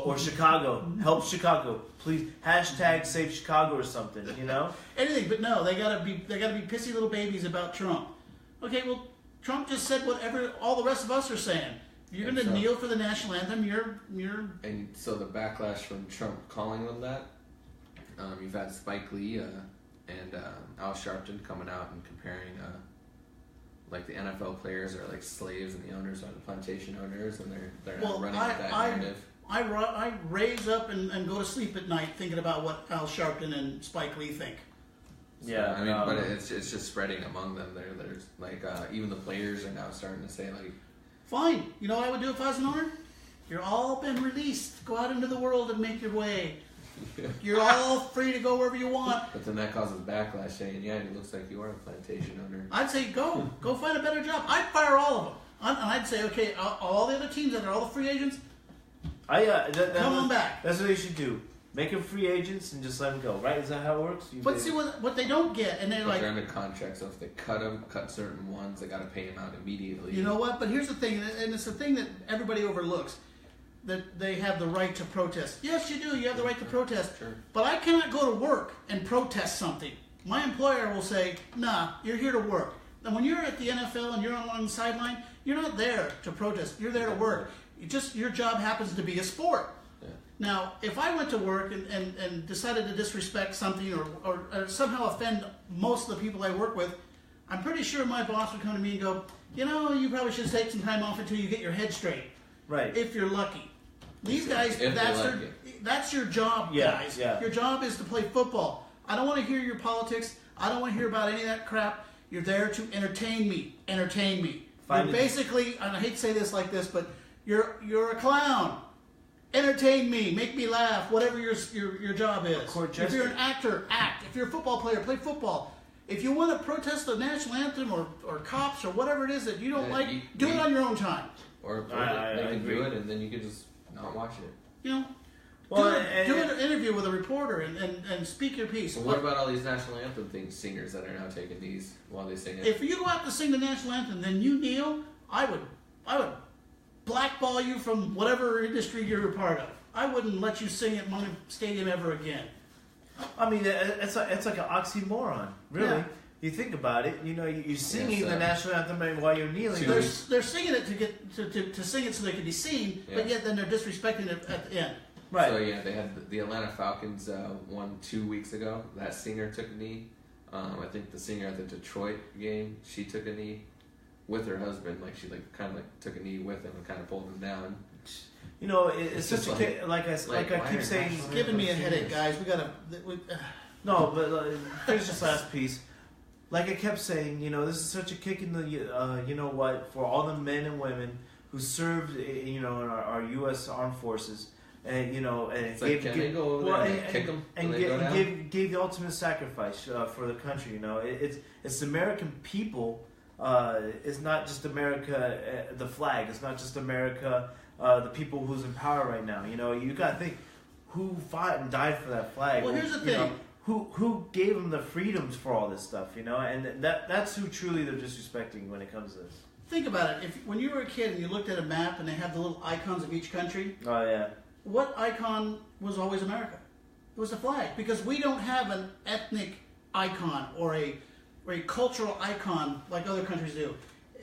B: or Chicago. Help Chicago, please. # Save Chicago or something. You know.
C: Anything, but no, they gotta be pissy little babies about Trump. Okay, well, Trump just said whatever all the rest of us are saying. You're
A: And
C: going to
A: so-
C: kneel for the national anthem. You're.
A: And so the backlash from Trump calling them that, you've had Spike Lee and Al Sharpton coming out and comparing like the NFL players are like slaves and the owners are the plantation owners, and they're
C: Well,
A: not running with that narrative.
C: I raise up and go to sleep at night thinking about what Al Sharpton and Spike Lee think.
A: So,
B: Yeah,
A: I mean, but it's just spreading among them. There's like even the players are now starting to say like,
C: Fine. You know what I would do if I was an owner? You're all been released. Go out into the world and make your way. You're all free to go wherever you want.
A: but then that causes backlash saying, yeah, it looks like you are a plantation owner.
C: I'd say go find a better job. I'd fire all of them. And I'd say, okay, all the other teams that are all the free agents, come on back.
B: That's what they should do. Make them free agents and just let them go. Right? Is that how it works?
C: But see what they don't get, and they're
A: But
C: like,
A: they're under contract, so if they cut certain ones, they got to pay them out immediately.
C: you know what? But here's the thing, and it's the thing that everybody overlooks, that they have the right to protest. Yes, you do. You have the right to protest.
A: Sure.
C: But I cannot go to work and protest something. My employer will say, nah, you're here to work. And when you're at the NFL and you're along the sideline, you're not there to protest. You're there to work. Your job happens to be a sport.
A: Yeah.
C: Now, if I went to work and decided to disrespect something or somehow offend most of the people I work with, I'm pretty sure my boss would come to me and go, you probably should take some time off until you get your head straight.
B: Right.
C: If you're lucky. These guys,
A: If they're
C: that's your job,
B: Yeah,
C: guys.
B: yeah.
C: Your job is to play football. I don't want to hear your politics. I don't want to hear about any of that crap. You're there to entertain me. Entertain me. You're basically, and I hate to say this like this, but you're a clown. Entertain me, make me laugh, whatever your job is.
B: court
C: If you're an
B: jester.
C: actor, act. If you're a football player, play football. If you want to protest the national anthem or cops or whatever it is that you don't like, do it on your own time.
A: Or they can do it, and then you can just not watch it.
C: You know, do an interview with a reporter and speak your piece.
A: Well, what about all these national anthem singers that are now taking knees while they sing it?
C: If you go out to sing the national anthem, then you kneel. I would blackball you from whatever industry you're a part of. I wouldn't let you sing at my stadium ever again.
B: I mean, it's like an oxymoron, really. Yeah. You think about it. You know, you're singing the national anthem while you're kneeling.
C: They're singing it to sing it so they can be seen, but yet then they're disrespecting it at the end.
A: Right. So yeah, they had the Atlanta Falcons won 2 weeks ago. That singer took a knee. I think the singer at the Detroit game, she took a knee with her husband. Like she kind of took a knee with him and kind of pulled him down.
B: You know, it's such a like I keep saying,
C: it's giving me a headache, guys. We gotta.
B: No, but here's this last piece. Like I kept saying, you know, this is such a kick in the, you know what, for all the men and women who served, you know, in our U.S. Armed Forces, and you know, and
A: they go over there and kick them
B: and gave the ultimate sacrifice for the country. You know, it's the American people. It's not just America, the flag. It's not just America, the people who's in power right now. You know, you got to think who fought and died for that flag.
C: Well, here's the thing.
B: Know, who gave them the freedoms for all this stuff, you know? And that's who truly they're disrespecting when it comes to this.
C: Think about it. When you were a kid and you looked at a map and they have the little icons of each country.
B: Oh, yeah.
C: What icon was always America? It was the flag. Because we don't have an ethnic icon or a cultural icon like other countries do.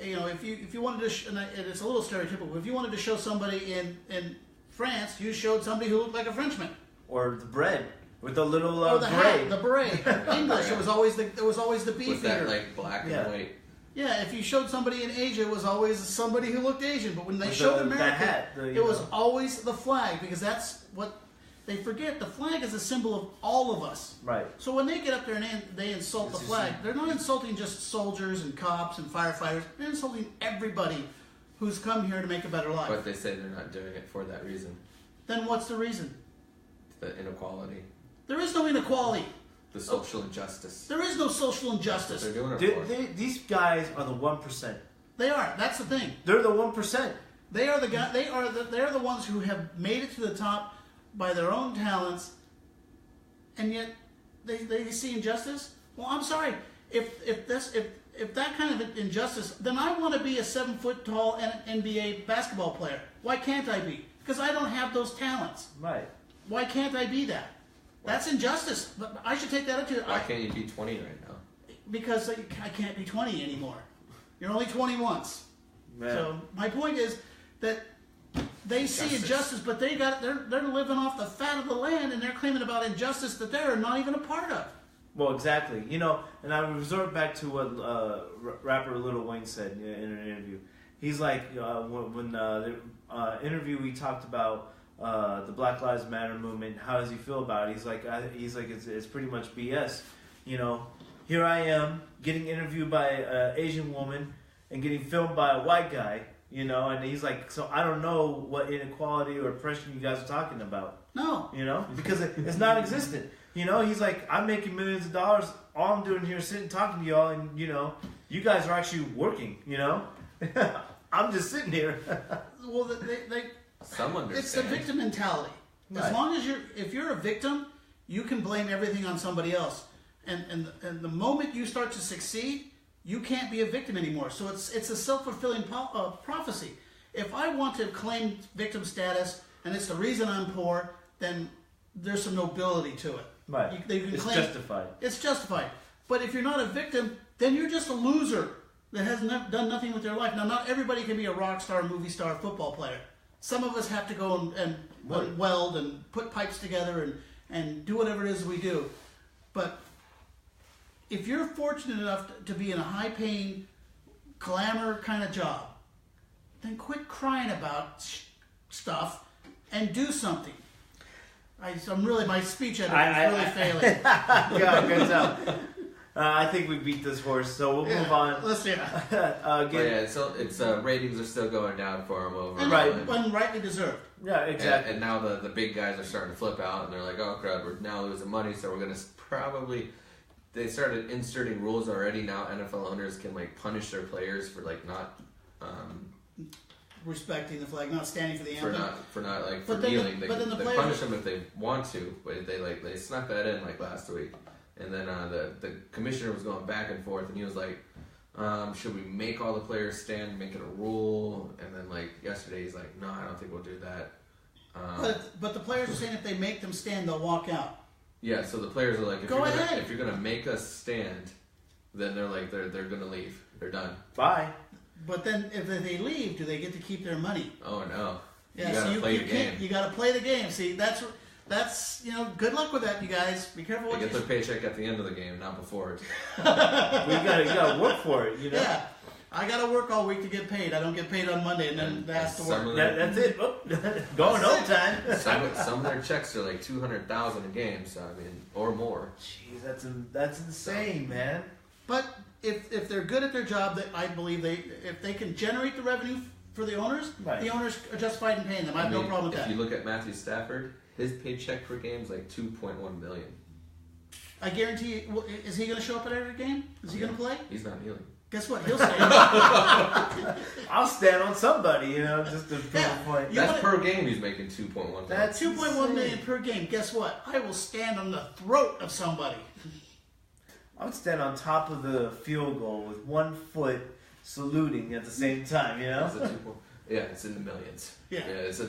C: You know, if you wanted to, and it's a little stereotypical, if you wanted to show somebody in France, you showed somebody who looked like a Frenchman.
B: Or the bread. With the little
C: the
B: beret.
C: Hat, the beret. English. It was always the beef
A: with that like black and white.
C: Yeah, if you showed somebody in Asia, it was always somebody who looked Asian. But when they showed America, it was always the flag, because that's what they forget. The flag is a symbol of all of us.
B: Right.
C: So when they get up there and they insult the flag, they're not insulting just soldiers and cops and firefighters. They're insulting everybody who's come here to make a better life.
A: But they say they're not doing it for that reason.
C: Then what's the reason?
A: The inequality.
C: There is no inequality.
A: The social injustice.
C: There is no social injustice.
A: That's what they're doing it for.
B: These guys are the 1%.
C: They are. That's the thing.
B: They're the 1%.
C: They are the guy. They are the ones who have made it to the top by their own talents, and yet they see injustice. Well, I'm sorry. If that kind of injustice, then I want to be a 7-foot-tall NBA basketball player. Why can't I be? Because I don't have those talents.
B: Right.
C: Why can't I be that? That's injustice. But I should take that up to.
A: Why can't you be 20 right now?
C: Because I can't be 20 anymore. You're only 20 once. Man. So my point is that they see injustice, but they're living off the fat of the land, and they're claiming about injustice that they're not even a part of.
B: Well, exactly. You know, and I resort back to what rapper Lil Wayne said in an interview. He's like, when the interview we talked about the Black Lives Matter movement. How does he feel about it? He's like, it's pretty much BS. You know, here I am getting interviewed by an Asian woman and getting filmed by a white guy. You know, and he's like, so I don't know what inequality or oppression you guys are talking about.
C: No.
B: You know, because it's non-existent. You know, he's like, I'm making millions of dollars. All I'm doing here is sitting talking to y'all, and you know, you guys are actually working. You know, I'm just sitting here.
C: Well,
A: Someone
C: it's the victim mentality. Right. As long as if you're a victim, you can blame everything on somebody else. And the moment you start to succeed, you can't be a victim anymore. So it's a self-fulfilling prophecy. If I want to claim victim status and it's the reason I'm poor, then there's some nobility to it.
B: Right. It's justified.
C: It's justified. But if you're not a victim, then you're just a loser that has done nothing with their life. Now, not everybody can be a rock star, movie star, football player. Some of us have to go and weld and put pipes together and do whatever it is we do. But if you're fortunate enough to be in a high-paying, glamour kind of job, then quit crying about stuff and do something. My speech editor is really failing.
B: Yeah, good job. I think we beat this horse, so we'll move on.
C: Let's see.
A: So it's ratings are still going down for him over.
C: When rightly deserved.
B: Yeah, exactly.
A: And now the big guys are starting to flip out, and they're like, "Oh crap, we're now losing money, so we're gonna probably." they started inserting rules already. Now NFL owners can like punish their players for like not
C: respecting the flag, not standing for the anthem.
A: For
C: But then
A: kneeling.
C: but then the
A: they
C: players-
A: punish them if they want to, but they snuck that in like last week. And then the commissioner was going back and forth, and he was like, should we make all the players stand, make it a rule? And then like yesterday, he's like, no, I don't think we'll do that.
C: But the players are saying if they make them stand, they'll walk out.
A: Yeah, so the players are like,
C: Go ahead.
A: if you're gonna make us stand, then they're like they're gonna leave. They're done.
B: Bye.
C: But then if they leave, do they get to keep their money?
A: Oh no.
C: Yeah,
A: You gotta play the game.
C: You got to play the game. See, that's good luck with that, you guys. Be careful
A: They
C: what
A: get
C: you
A: their paycheck at the end of the game, not before it.
B: You gotta work for it, you know.
C: Yeah, I got to work all week to get paid. I don't get paid on Monday, and then that's to
A: some
C: work.
A: of
B: That's it. Oh, going overtime.
A: Some of their checks are like $200,000 a game, so I mean, or more.
B: Jeez, that's insane, man.
C: But if they're good at their job, that I believe if they can generate the revenue for the owners,
B: Right.
C: the owners are justified in paying them. I have no problem with
A: If
C: that.
A: you look at Matthew Stafford, his paycheck per game is like $2.1 million.
C: I guarantee you, is he going to show up at every game? Is he going to play?
A: He's not kneeling.
C: Guess what? He'll stay.
B: I'll stand on somebody, you know, just to prove
C: Yeah.
B: a point.
C: You
A: That's
C: wanna-
A: per game. He's making 2.1 million.
B: That's
C: 2.1 million
B: insane.
C: per game. Guess what? I will stand on the throat of somebody.
B: I would stand on top of the field goal with 1 foot saluting at the same time, you know?
A: It's a yeah, it's in the millions.
C: Yeah.
A: It's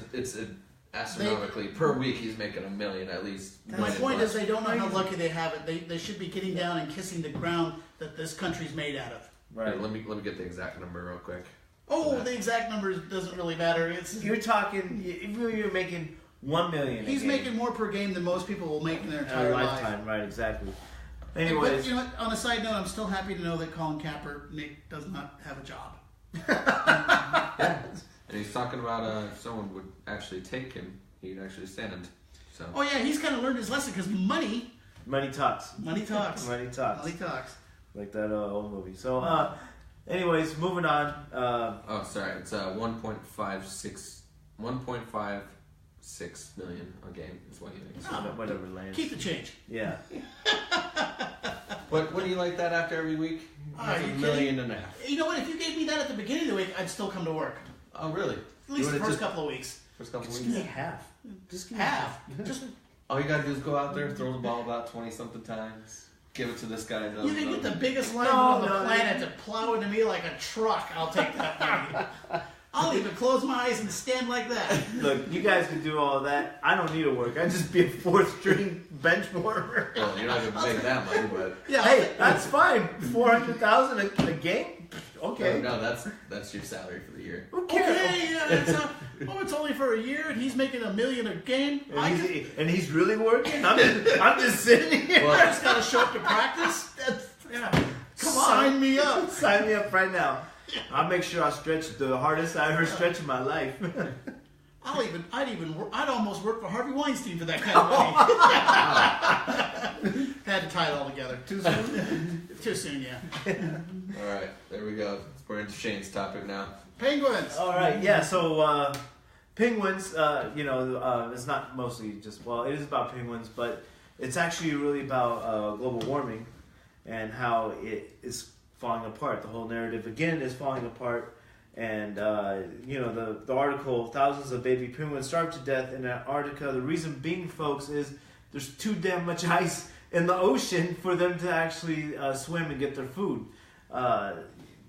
A: astronomically per week. He's making $1 million at least.
C: My point is, they don't know how lucky they have it. They should be getting down and kissing the ground that this country's made out of.
B: Right.
A: Here, let me get the exact number real quick.
C: Oh, the exact numbers doesn't really matter.
B: You're talking, if you're making $1 million.
C: He's making more per game than most people will make in their
B: in a
C: entire life.
B: lifetime, right? Exactly.
C: But
B: Anyways,
C: you know what? On a side note, I'm still happy to know that Colin Kaepernick does not have a job.
A: And he's talking about if someone would actually take him, he'd actually stand him. So.
C: Oh yeah, he's kind of learned his lesson because money
B: talks.
C: Money talks.
B: Money talks.
C: Money talks.
B: Like that old movie. So, anyways, moving on.
A: Oh, sorry. It's 1.56 million a game is what he makes.
B: Whatever lands.
C: Keep the change.
B: Yeah.
A: But wouldn't you like that after every week?
C: Are you
A: $1.5 million.
C: You know what? If you gave me that at the beginning of the week, I'd still come to work.
A: Oh, really?
C: At least
A: You
C: the
A: wanna
C: first
A: just-
C: couple of weeks.
A: First couple
B: Just
A: weeks.
B: give me half. Just give me
C: Half. Just
A: All you gotta do is go out there, throw the ball about 20-something times, give it to this guy.
C: you can get the biggest lineman
B: No,
C: on the
B: no,
C: planet to plow into me like a truck. I'll take that money. I'll even close my eyes and stand like that.
B: Look, you guys can do all that. I don't need to work. I just be a 4th string bench warmer.
A: Well, you're not gonna make that money, but
C: Yeah.
B: Hey, that's fine. 400,000 a game. Okay.
A: no, that's your salary for the year.
B: Who cares?
C: Okay, it's only for a year, and he's making $1 million a game.
B: And he's really working. I'm just sitting here.
C: I just gotta show up to practice. Come on, sign me up.
B: Sign me up right now. I'll make sure I stretch the hardest I ever stretched in my life.
C: I'd almost work for Harvey Weinstein for that kind of money. Had to tie it all together.
B: Too soon?
C: Too soon, yeah.
A: All right, there we go. We're into Shane's topic now.
C: Penguins.
B: All right, yeah. So penguins, it's not mostly just it is about penguins, but it's actually really about global warming and how it is falling apart. The whole narrative again is falling apart, and the article, thousands of baby penguins starved to death in Antarctica. The reason being, folks, is there's too damn much ice in the ocean for them to actually swim and get their food.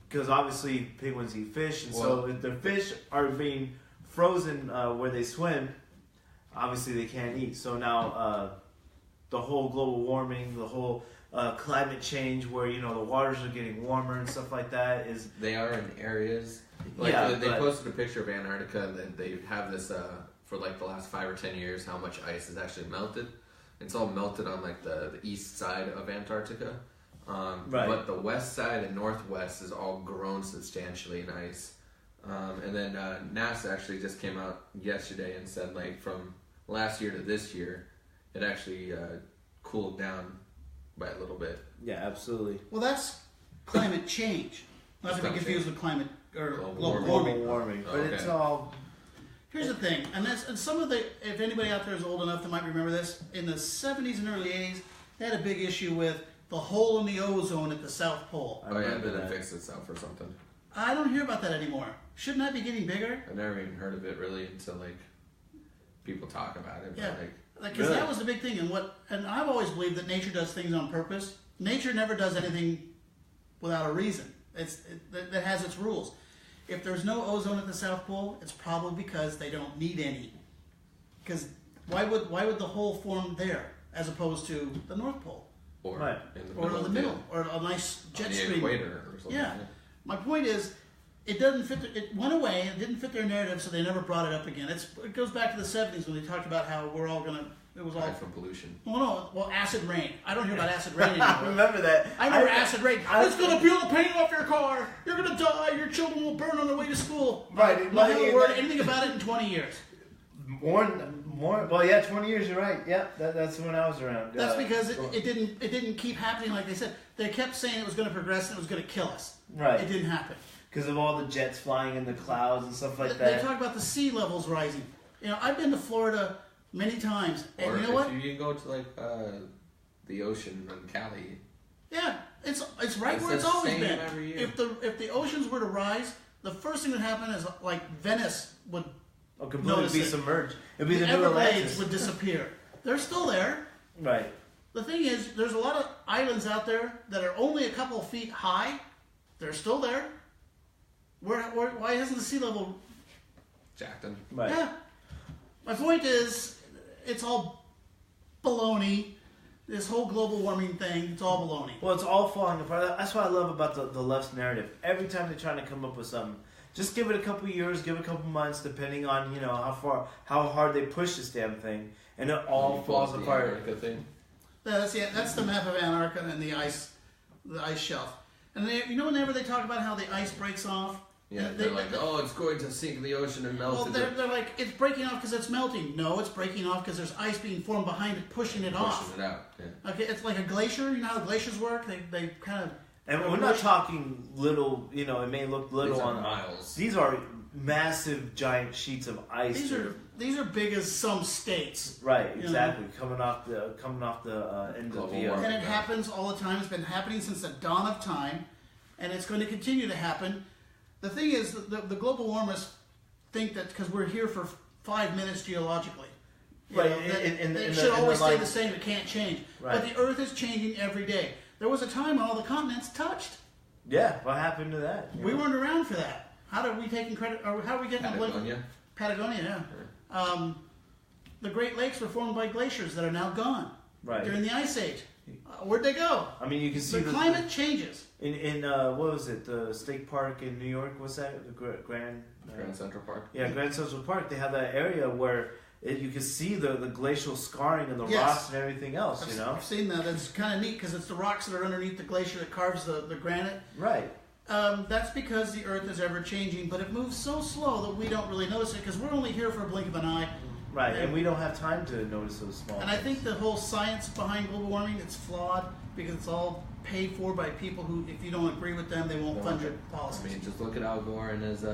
B: Because obviously penguins eat fish, and so if their fish are being frozen where they swim, obviously they can't eat. So now the whole global warming, the whole climate change, where the waters are getting warmer and stuff like that, is
A: They are in areas. They posted a picture of Antarctica, and they have this for like the last 5 or 10 years how much ice has actually melted. It's all melted on like the east side of Antarctica.
B: Right.
A: But the west side and northwest is all grown substantially in ice. And then NASA actually just came out yesterday and said like from last year to this year, it actually cooled down by a little bit.
B: yeah, absolutely.
C: Well, that's climate change. Not to be confused with climate or global warming.
B: Global warming, but
A: Okay.
B: it's all.
C: Here's the thing, and some of the, if anybody out there is old enough that might remember this, in the 70s and early 80s, they had a big issue with the hole in the ozone at the South Pole.
A: Oh yeah, then it fixed itself or something.
C: I don't hear about that anymore. Shouldn't that be getting bigger?
A: I never even heard of it really until like people talk about it.
C: Yeah,
A: But,
C: because that was the big thing. And I've always believed that nature does things on purpose. Nature never does anything without a reason. That has its rules. If there's no ozone at the South Pole, it's probably because they don't need any. Because why would the hole form there as opposed to the North Pole?
A: Or
B: right.
C: In the middle, or a nice jet stream.
A: Equator or something.
C: Yeah. My point is, it doesn't fit. It went away. It didn't fit their narrative, so they never brought it up again. It goes back to the '70s when they talked about how we're all gonna. It was all
A: from pollution.
C: Well, acid rain. I don't hear about acid rain anymore.
B: I remember that.
C: I remember acid rain. It's gonna peel the paint off your car. You're gonna die. Your children will burn on their way to school.
B: Right.
C: Not a word anything about it in 20 years.
B: More. Well, yeah, 20 years. You're right. Yeah, that's when I was around.
C: That's because it didn't keep happening like they said. They kept saying it was going to progress and it was going to kill us.
B: Right.
C: It didn't happen.
B: Because of all the jets flying in the clouds and stuff like
C: They
B: that.
C: talk about the sea levels rising. I've been to Florida many times, and
A: or
C: you know what?
A: If you go to like the ocean in Cali.
C: Yeah, it's right
A: It's
C: where it's
A: the
C: always
A: same
C: been.
A: every year.
C: If the oceans were to rise, the first thing that would happen is like Venice would
B: Completely be submerged. It'd be the new
C: Everglades
B: Atlantis.
C: would disappear. They're still there.
B: Right.
C: The thing is, there's a lot of islands out there that are only a couple of feet high. They're still there. Why hasn't the sea level
A: Jacked them.
B: Right.
C: Yeah. My point is, it's all baloney. This whole global warming thing, it's all baloney.
B: Well, it's all falling apart. That's what I love about the left's narrative. Every time they're trying to come up with something, just give it a couple years, give it a couple months, depending on how hard they push this damn thing, and it all falls apart.
A: Antarctica thing.
C: That's the map of Antarctica and the ice shelf. And whenever they talk about how the ice breaks off,
A: Yeah, they're like, it's going to sink in the ocean and melt.
C: Well, they're like, it's breaking off because it's melting. No, it's breaking off because there's ice being formed behind it, pushing it off.
A: Pushing it out. Yeah.
C: Okay, it's like a glacier. You know how glaciers work? They kind of.
B: And we're not talking little. It may look little
A: These are
B: on
A: miles.
B: These are massive, giant sheets of ice.
C: These are big as some states.
B: Right, exactly. Coming off the end of the
C: And it happens all the time. It's been happening since the dawn of time, and it's going to continue to happen. The thing is, the global warmers think that because we're here for 5 minutes geologically,
B: right?
C: It should always stay the same. It can't change.
B: Right.
C: But the Earth is changing every day. There was a time when all the continents touched.
B: Yeah, what happened to that?
C: We weren't around for that. How are we taking credit? Or how are we getting the blame? Patagonia, yeah. Sure. The Great Lakes were formed by glaciers that are now gone.
B: Right.
C: During the Ice Age. Where'd they go?
B: I mean, you can see
C: the climate changes.
B: In what was it? The state park in New York? What's that? The Grand
A: Central Park.
B: Yeah, Grand Central Park. They have that area where you can see the glacial scarring and the rocks and everything else.
C: I've seen that. It's kind of neat because it's the rocks that are underneath the glacier that carves the granite.
B: Right.
C: That's because the Earth is ever changing, but it moves so slow that we don't really notice it because we're only here for a blink of an eye.
B: Right, and we don't have time to notice those small
C: things. And I think the whole science behind global warming, it's flawed because it's all paid for by people who, if you don't agree with them, they won't fund your policies.
A: I mean, just look at Al Gore and his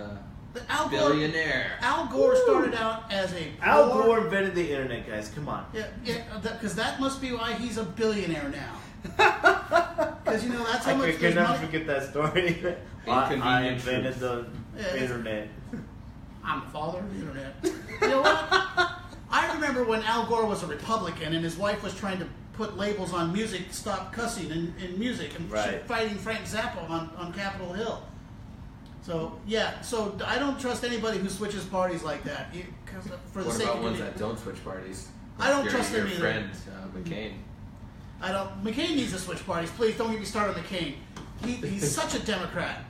C: billionaire. Al Gore started out as
B: Al Gore invented the internet, guys. Come on.
C: Yeah, because that must be why he's a billionaire now. Because that's how much.
B: I can never forget that story. I invented the internet.
C: I'm the father of the internet. You know what? I remember when Al Gore was a Republican and his wife was trying to put labels on music, stop cussing in music, and fighting Frank Zappa on Capitol Hill. So I don't trust anybody who switches parties like that. For the sake of
A: ones that don't switch parties?
C: I don't trust them either.
A: Your friend McCain.
C: McCain needs to switch parties. Please don't get me started on McCain. He's such a Democrat.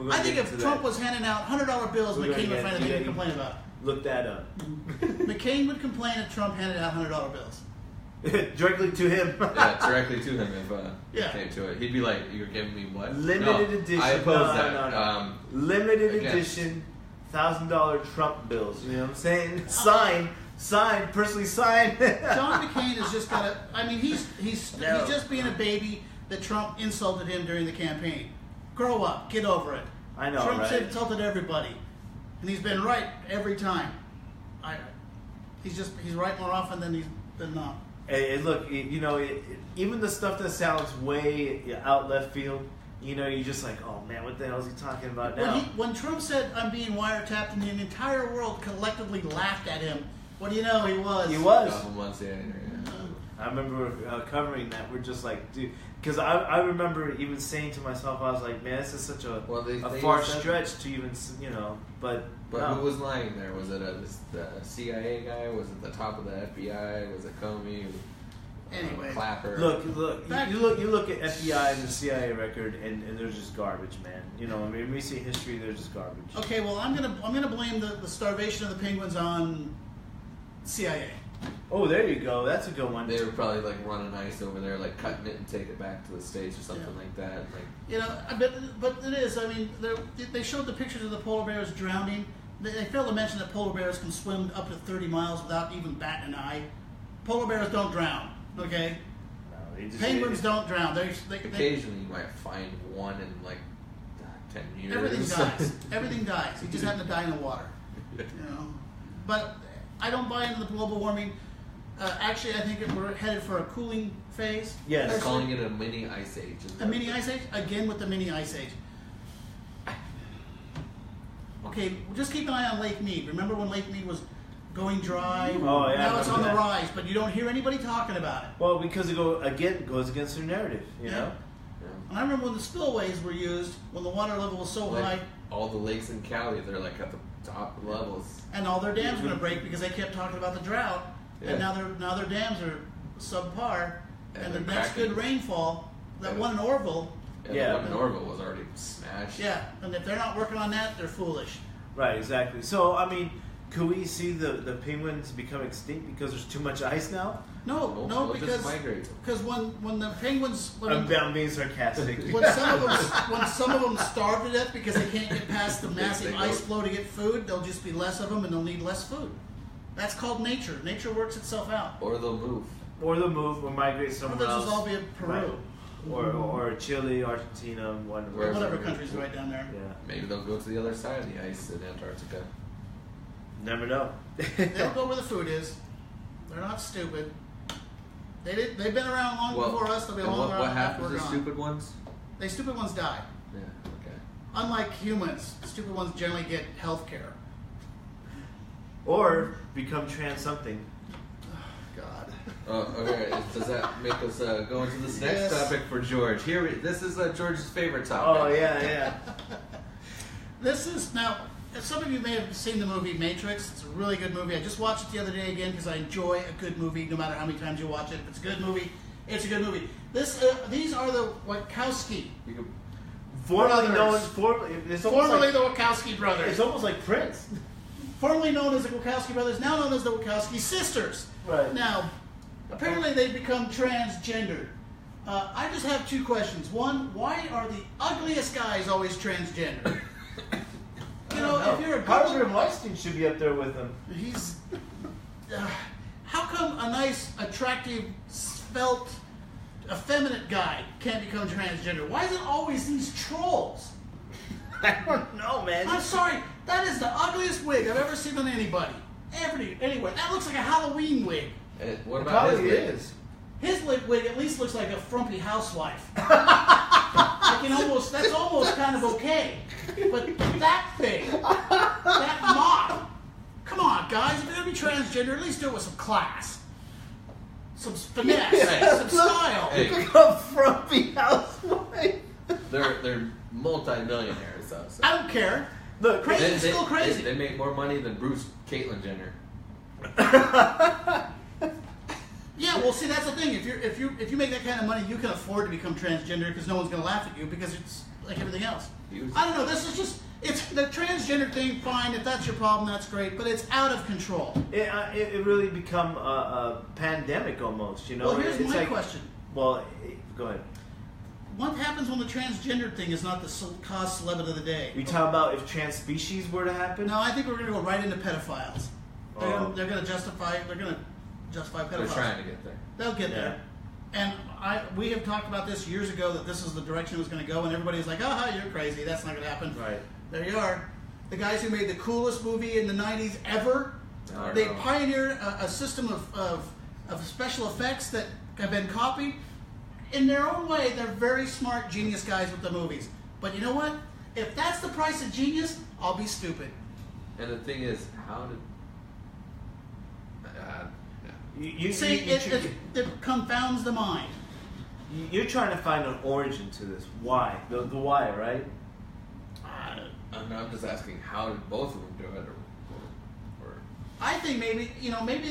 C: I think if Trump was handing out $100 bills, McCain would find a thing to complain about.
B: Look that up.
C: McCain would complain if Trump handed out $100 bills.
B: Directly to him.
A: Yeah, directly to him if it came to it. He'd be like, "You're giving me what?"
B: Limited edition.
A: I oppose that.
B: No. Limited edition, $1,000 Trump bills. You know what I'm saying? Signed, personally signed.
C: John McCain has just got to. I mean, he's just being a baby that Trump insulted him during the campaign. Grow up, get over it.
B: I know,
C: Trump's insulted everybody, and he's been right every time. He's right more often than not.
B: And look, even the stuff that sounds way out left field, you're just like, oh man, what the hell is he talking about now?
C: When Trump said, I'm being wiretapped, and the entire world collectively laughed at him, what do you know? He was.
B: He was.
A: A couple months, yeah.
B: I remember covering that. We're just like, dude, because I remember even saying to myself, I was like, man, this is such a far stretch to even, but no.
A: Who was lying there? Was it the CIA guy? Was it the top of the FBI? Was it Comey?
C: Anyway,
A: Clapper.
B: Look. You look at FBI and the CIA record, and they're just garbage, man. When we see history, they're just garbage.
C: Okay, well, I'm gonna blame the starvation of the penguins on CIA.
B: Oh, there you go. That's a good one.
A: They were probably like running ice over there, like cutting it and take it back to the States or something like that.
C: But it is. I mean, they showed the pictures of the polar bears drowning. They failed to mention that polar bears can swim up to 30 miles without even batting an eye. Polar bears don't drown. Okay. No, penguins don't drown. They
A: occasionally you might find one in like 10 years.
C: Everything dies. Everything dies. You just happen to die in the water. But I don't buy into the global warming. Actually, I think we're headed for a cooling phase.
B: Yes.
A: They're calling it a mini ice age.
C: A mini ice age? Again with the mini ice age. Okay, just keep an eye on Lake Mead. Remember when Lake Mead was going dry?
B: Oh, yeah.
C: Now it's on the rise, but you don't hear anybody talking about it.
B: Well, because it goes against their narrative, you know?
A: Yeah.
C: And I remember when the spillways were used, when the water level was so high.
A: All the lakes in Cali, they're like at the top levels.
C: And all their dams were going to break because they kept talking about the drought. Yeah. And now their dams are subpar. And the next good rainfall, that one in Orville.
A: Yeah, the one in Orville was already smashed.
C: Yeah, and if they're not working on that, they're foolish.
B: Right, exactly. So, I mean, could we see the penguins become extinct because there's too much ice now?
C: No, because when the penguins...
B: I'm being sarcastic.
C: When some of them starve to death because they can't get past the massive ice flow to get food, there'll just be less of them and they'll need less food. That's called nature. Nature works itself out.
A: Or they'll move.
B: Or migrate somewhere else.
C: Or they'll all be in Peru.
B: Right. Or Chile, Argentina,
C: whatever country's right down there.
B: Yeah.
A: Maybe they'll go to the other side of the ice in Antarctica.
B: Never know.
C: They'll go where the food is. They're not stupid. They've been around long before us. They'll be long around.
A: What happens to the stupid ones?
C: The stupid ones die.
A: Yeah. Okay.
C: Unlike humans, stupid ones generally get health care.
B: Or become trans something.
C: God.
A: Okay. Does that make us go into this next topic for George? This is George's favorite topic.
B: Oh yeah.
C: This is now. Some of you may have seen the movie Matrix. It's a really good movie. I just watched it the other day again because I enjoy a good movie no matter how many times you watch it. If it's a good movie, it's a good movie. These are the Wachowski
B: formerly
C: brothers. Formerly the Wachowski brothers.
B: It's almost like Prince.
C: Formerly known as the Wachowski brothers, now known as the Wachowski sisters.
B: Right.
C: Now, apparently they've become transgender. I just have two questions. One, why are the ugliest guys always transgender? If you're a
B: Harvey Weinstein should be up there with him.
C: He's. How come a nice, attractive, svelte, effeminate guy can't become transgender? Why is it always these trolls?
B: I don't know, man.
C: I'm sorry. That is the ugliest wig I've ever seen on anybody. Anyway, that looks like a Halloween wig.
A: What about his wig?
C: His wig at least looks like a frumpy housewife. That's almost kind of okay. But that thing, that mop, come on, guys, if you're going to be transgender, at least do it with some class. Some finesse, some style.
B: Look at a frumpy housewife.
A: They're multi-millionaires, though. So.
C: I don't care. Look, crazy is still crazy.
A: They make more money than Caitlyn Jenner.
C: Yeah, well, see, that's the thing. If you make that kind of money, you can afford to become transgender because no one's going to laugh at you because it's like everything else. I don't know. This is just the transgender thing. Fine, if that's your problem, that's great. But it's out of control.
B: It really become a pandemic almost.
C: Well, here's my question.
B: Well, go ahead.
C: What happens when the transgender thing is not the cause celeb of the day?
B: You talking about if trans species were to happen?
C: No, I think we're going to go right into pedophiles. They're going to justify. They're going to justify pedophiles.
A: They're trying to get there.
C: They'll get there. And we have talked about this years ago that this is the direction it was going to go, and everybody's like, you're crazy. That's not going to happen.
B: Right.
C: There you are. The guys who made the coolest movie in the 90s ever, they pioneered a system of of special effects that have been copied. In their own way, they're very smart, genius guys with the movies. But you know what? If that's the price of genius, I'll be stupid.
A: And the thing is, how did...
C: It confounds the mind.
B: You're trying to find an origin to this. Why? The why, right?
A: I'm just asking, how did both of them do it? Or
C: I think maybe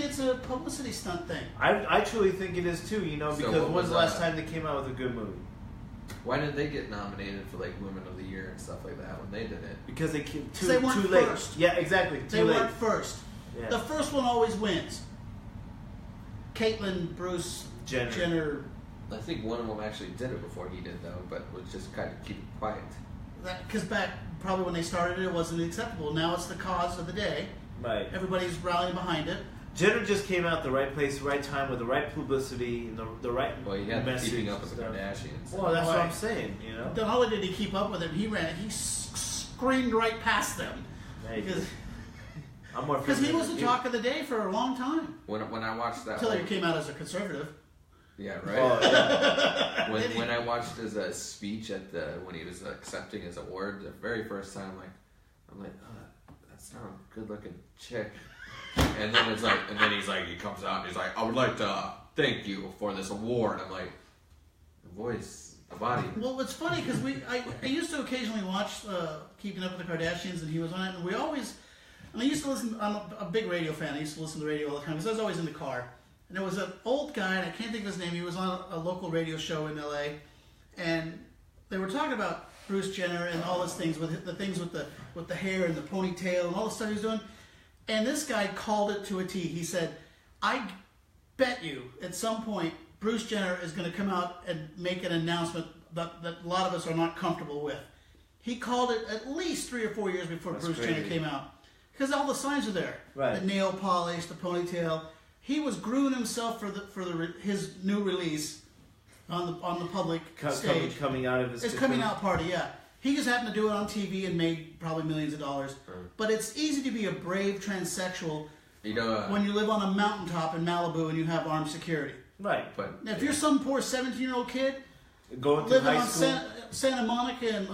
C: it's a publicity stunt thing.
B: I truly think it is too. Because
A: what
B: when's
A: was
B: the last
A: that?
B: time they came out with a good movie?
A: why did they get nominated for like Women of the Year and stuff like that when they did it?
B: Because they came too
C: weren't
B: late.
C: first.
B: Yeah, exactly.
C: They weren't first.
B: Yeah.
C: The first one always wins. Caitlyn, Bruce, Jenner.
A: I think one of them actually did it before he did, though, but was just kind of keep it quiet.
C: Because back probably when they started it wasn't acceptable. Now it's the cause of the day.
B: Right.
C: Everybody's rallying behind it.
B: Jenner just came out the right place, right time, with the right publicity, and the right
A: Well, he had
B: message.
A: keeping up with the Kardashians.
B: Well, that's what
C: Right.
B: I'm saying,
C: Not only did he keep up with them, he screamed right past them.
B: Because
C: he was the talk of the day for a long time.
A: When I watched that,
C: Until he came out as a conservative.
A: Yeah, right.
B: Oh, yeah.
A: when I watched his speech at when he was accepting his award the very first time, I'm like, oh, that's not a good looking chick. And then he comes out and he's like, I would like to thank you for this award. I'm like, the voice, the body.
C: Well, it's funny because I used to occasionally watch Keeping Up with the Kardashians, and he was on it, and I used to listen. I'm a big radio fan. I used to listen to the radio all the time because I was always in the car. And there was an old guy, and I can't think of his name. He was on a local radio show in L.A., and they were talking about Bruce Jenner and all those things with the hair and the ponytail and all the stuff he was doing. And this guy called it to a T. He said, I bet you at some point Bruce Jenner is going to come out and make an announcement that a lot of us are not comfortable with. He called it at least 3 or 4 years before Bruce Jenner came out. Because all the signs are there.
B: Right.
C: The nail polish, the ponytail. He was grooming himself for his new release on the public stage.
B: Coming out of his...
C: His coming out party, yeah. He just happened to do it on TV and made probably millions of dollars. But it's easy to be a brave transsexual when you live on a mountaintop in Malibu and you have armed security.
B: Right.
A: But
C: If you're some poor 17-year-old kid
B: going
C: living
B: high
C: on
B: school,
C: Santa Monica and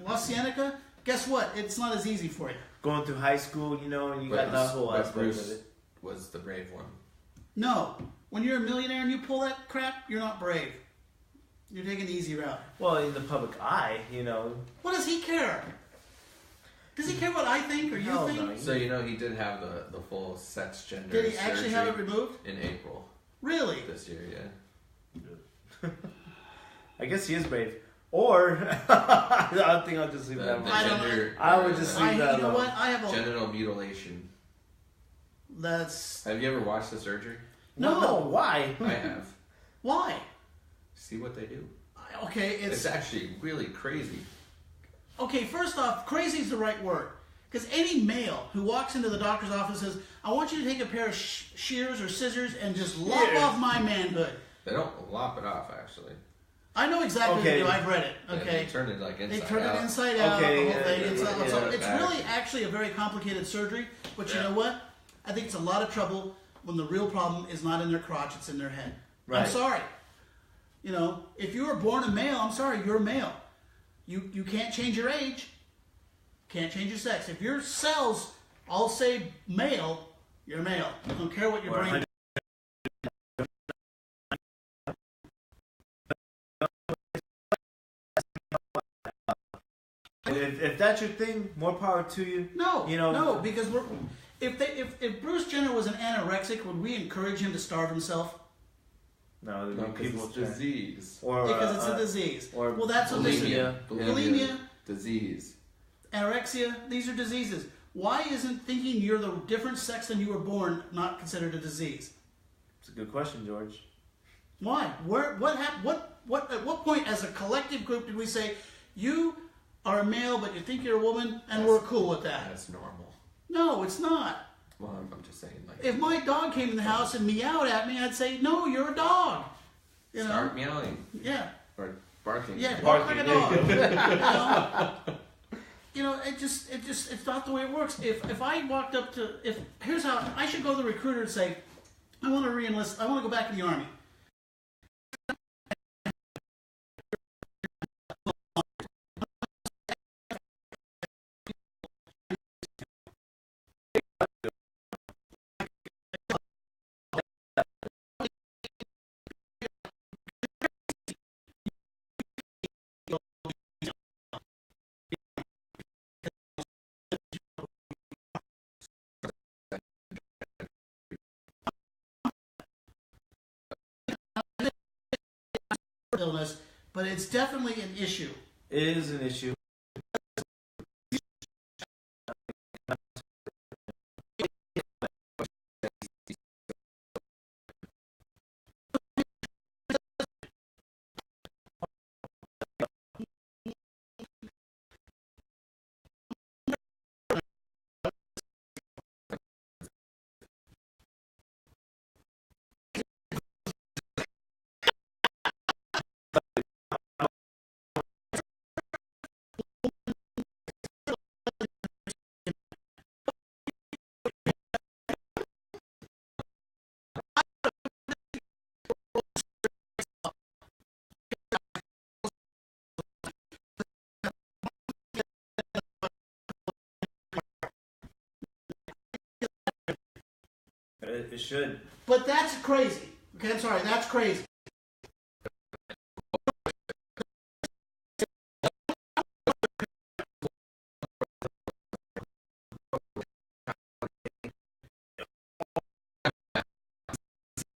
C: La Cienega, guess what? It's not as easy for you.
B: going through high school, and you got that whole aspect
A: Bruce
B: of it.
A: was the brave one.
C: No. When you're a millionaire and you pull that crap, you're not brave. You're taking the easy route.
B: Well, in the public eye,
C: What does he care? Does he care what I think or you think?
B: No.
A: So he did have the full sex gender.
C: Did he actually have it removed?
A: in April
C: Really?
A: this year? Yeah.
B: I guess he is brave. Or I think I'll just leave that alone. I would just leave that alone.
C: You know what? I have a
A: Genital mutilation.
C: That's
A: Have you ever watched the surgery?
C: no.
B: Why?
A: I have.
C: Why?
A: See what they do.
C: Okay,
A: It's actually really crazy.
C: okay. First off, crazy is the right word because any male who walks into the doctor's office says, "I want you to take a pair of shears or scissors and just lop off my manhood."
A: They don't lop it off, actually.
C: I know exactly what they do. I've read it.
A: They
C: Okay.
A: turn it like inside
C: They turn
A: out.
C: it inside out,
B: Okay,
C: the whole thing.
B: yeah,
C: It's
A: back.
C: really actually a very complicated surgery, but you know what? I think it's a lot of trouble when the real problem is not in their crotch, it's in their head. I'm
B: Right.
C: sorry. If you were born a male, I'm sorry, you're a male. You can't change your age, can't change your sex. If your cells all say male, you're a male. I don't care what your brain...
B: If that's your thing, more power to you.
C: No, because if Bruce Jenner was an anorexic, would we encourage him to starve himself?
B: No,
A: because it's disease.
C: Because it's a disease.
B: Well,
C: that's what they say. Bulimia,
A: disease.
C: Anorexia, these are diseases. Why isn't thinking you're the different sex than you were born not considered a disease?
B: It's a good question, George.
C: Why? What happened? At what point, as a collective group, did we say you are a male, but you think you're a woman, and we're cool with that?
A: That's normal.
C: No, it's not.
A: Well, I'm just saying.
C: If my dog came in the house and meowed at me, I'd say, "No, you're a dog."
A: Start meowing.
C: Yeah.
A: Or barking.
C: Yeah, bark like a dog. It's not the way it works. If I walked up to, here's how I should go to the recruiter and say, I want to re-enlist. I want to go back in the Army. Illness, but it's definitely an issue.
B: It is an issue. It should.
C: But that's crazy. Okay, I'm sorry, that's crazy.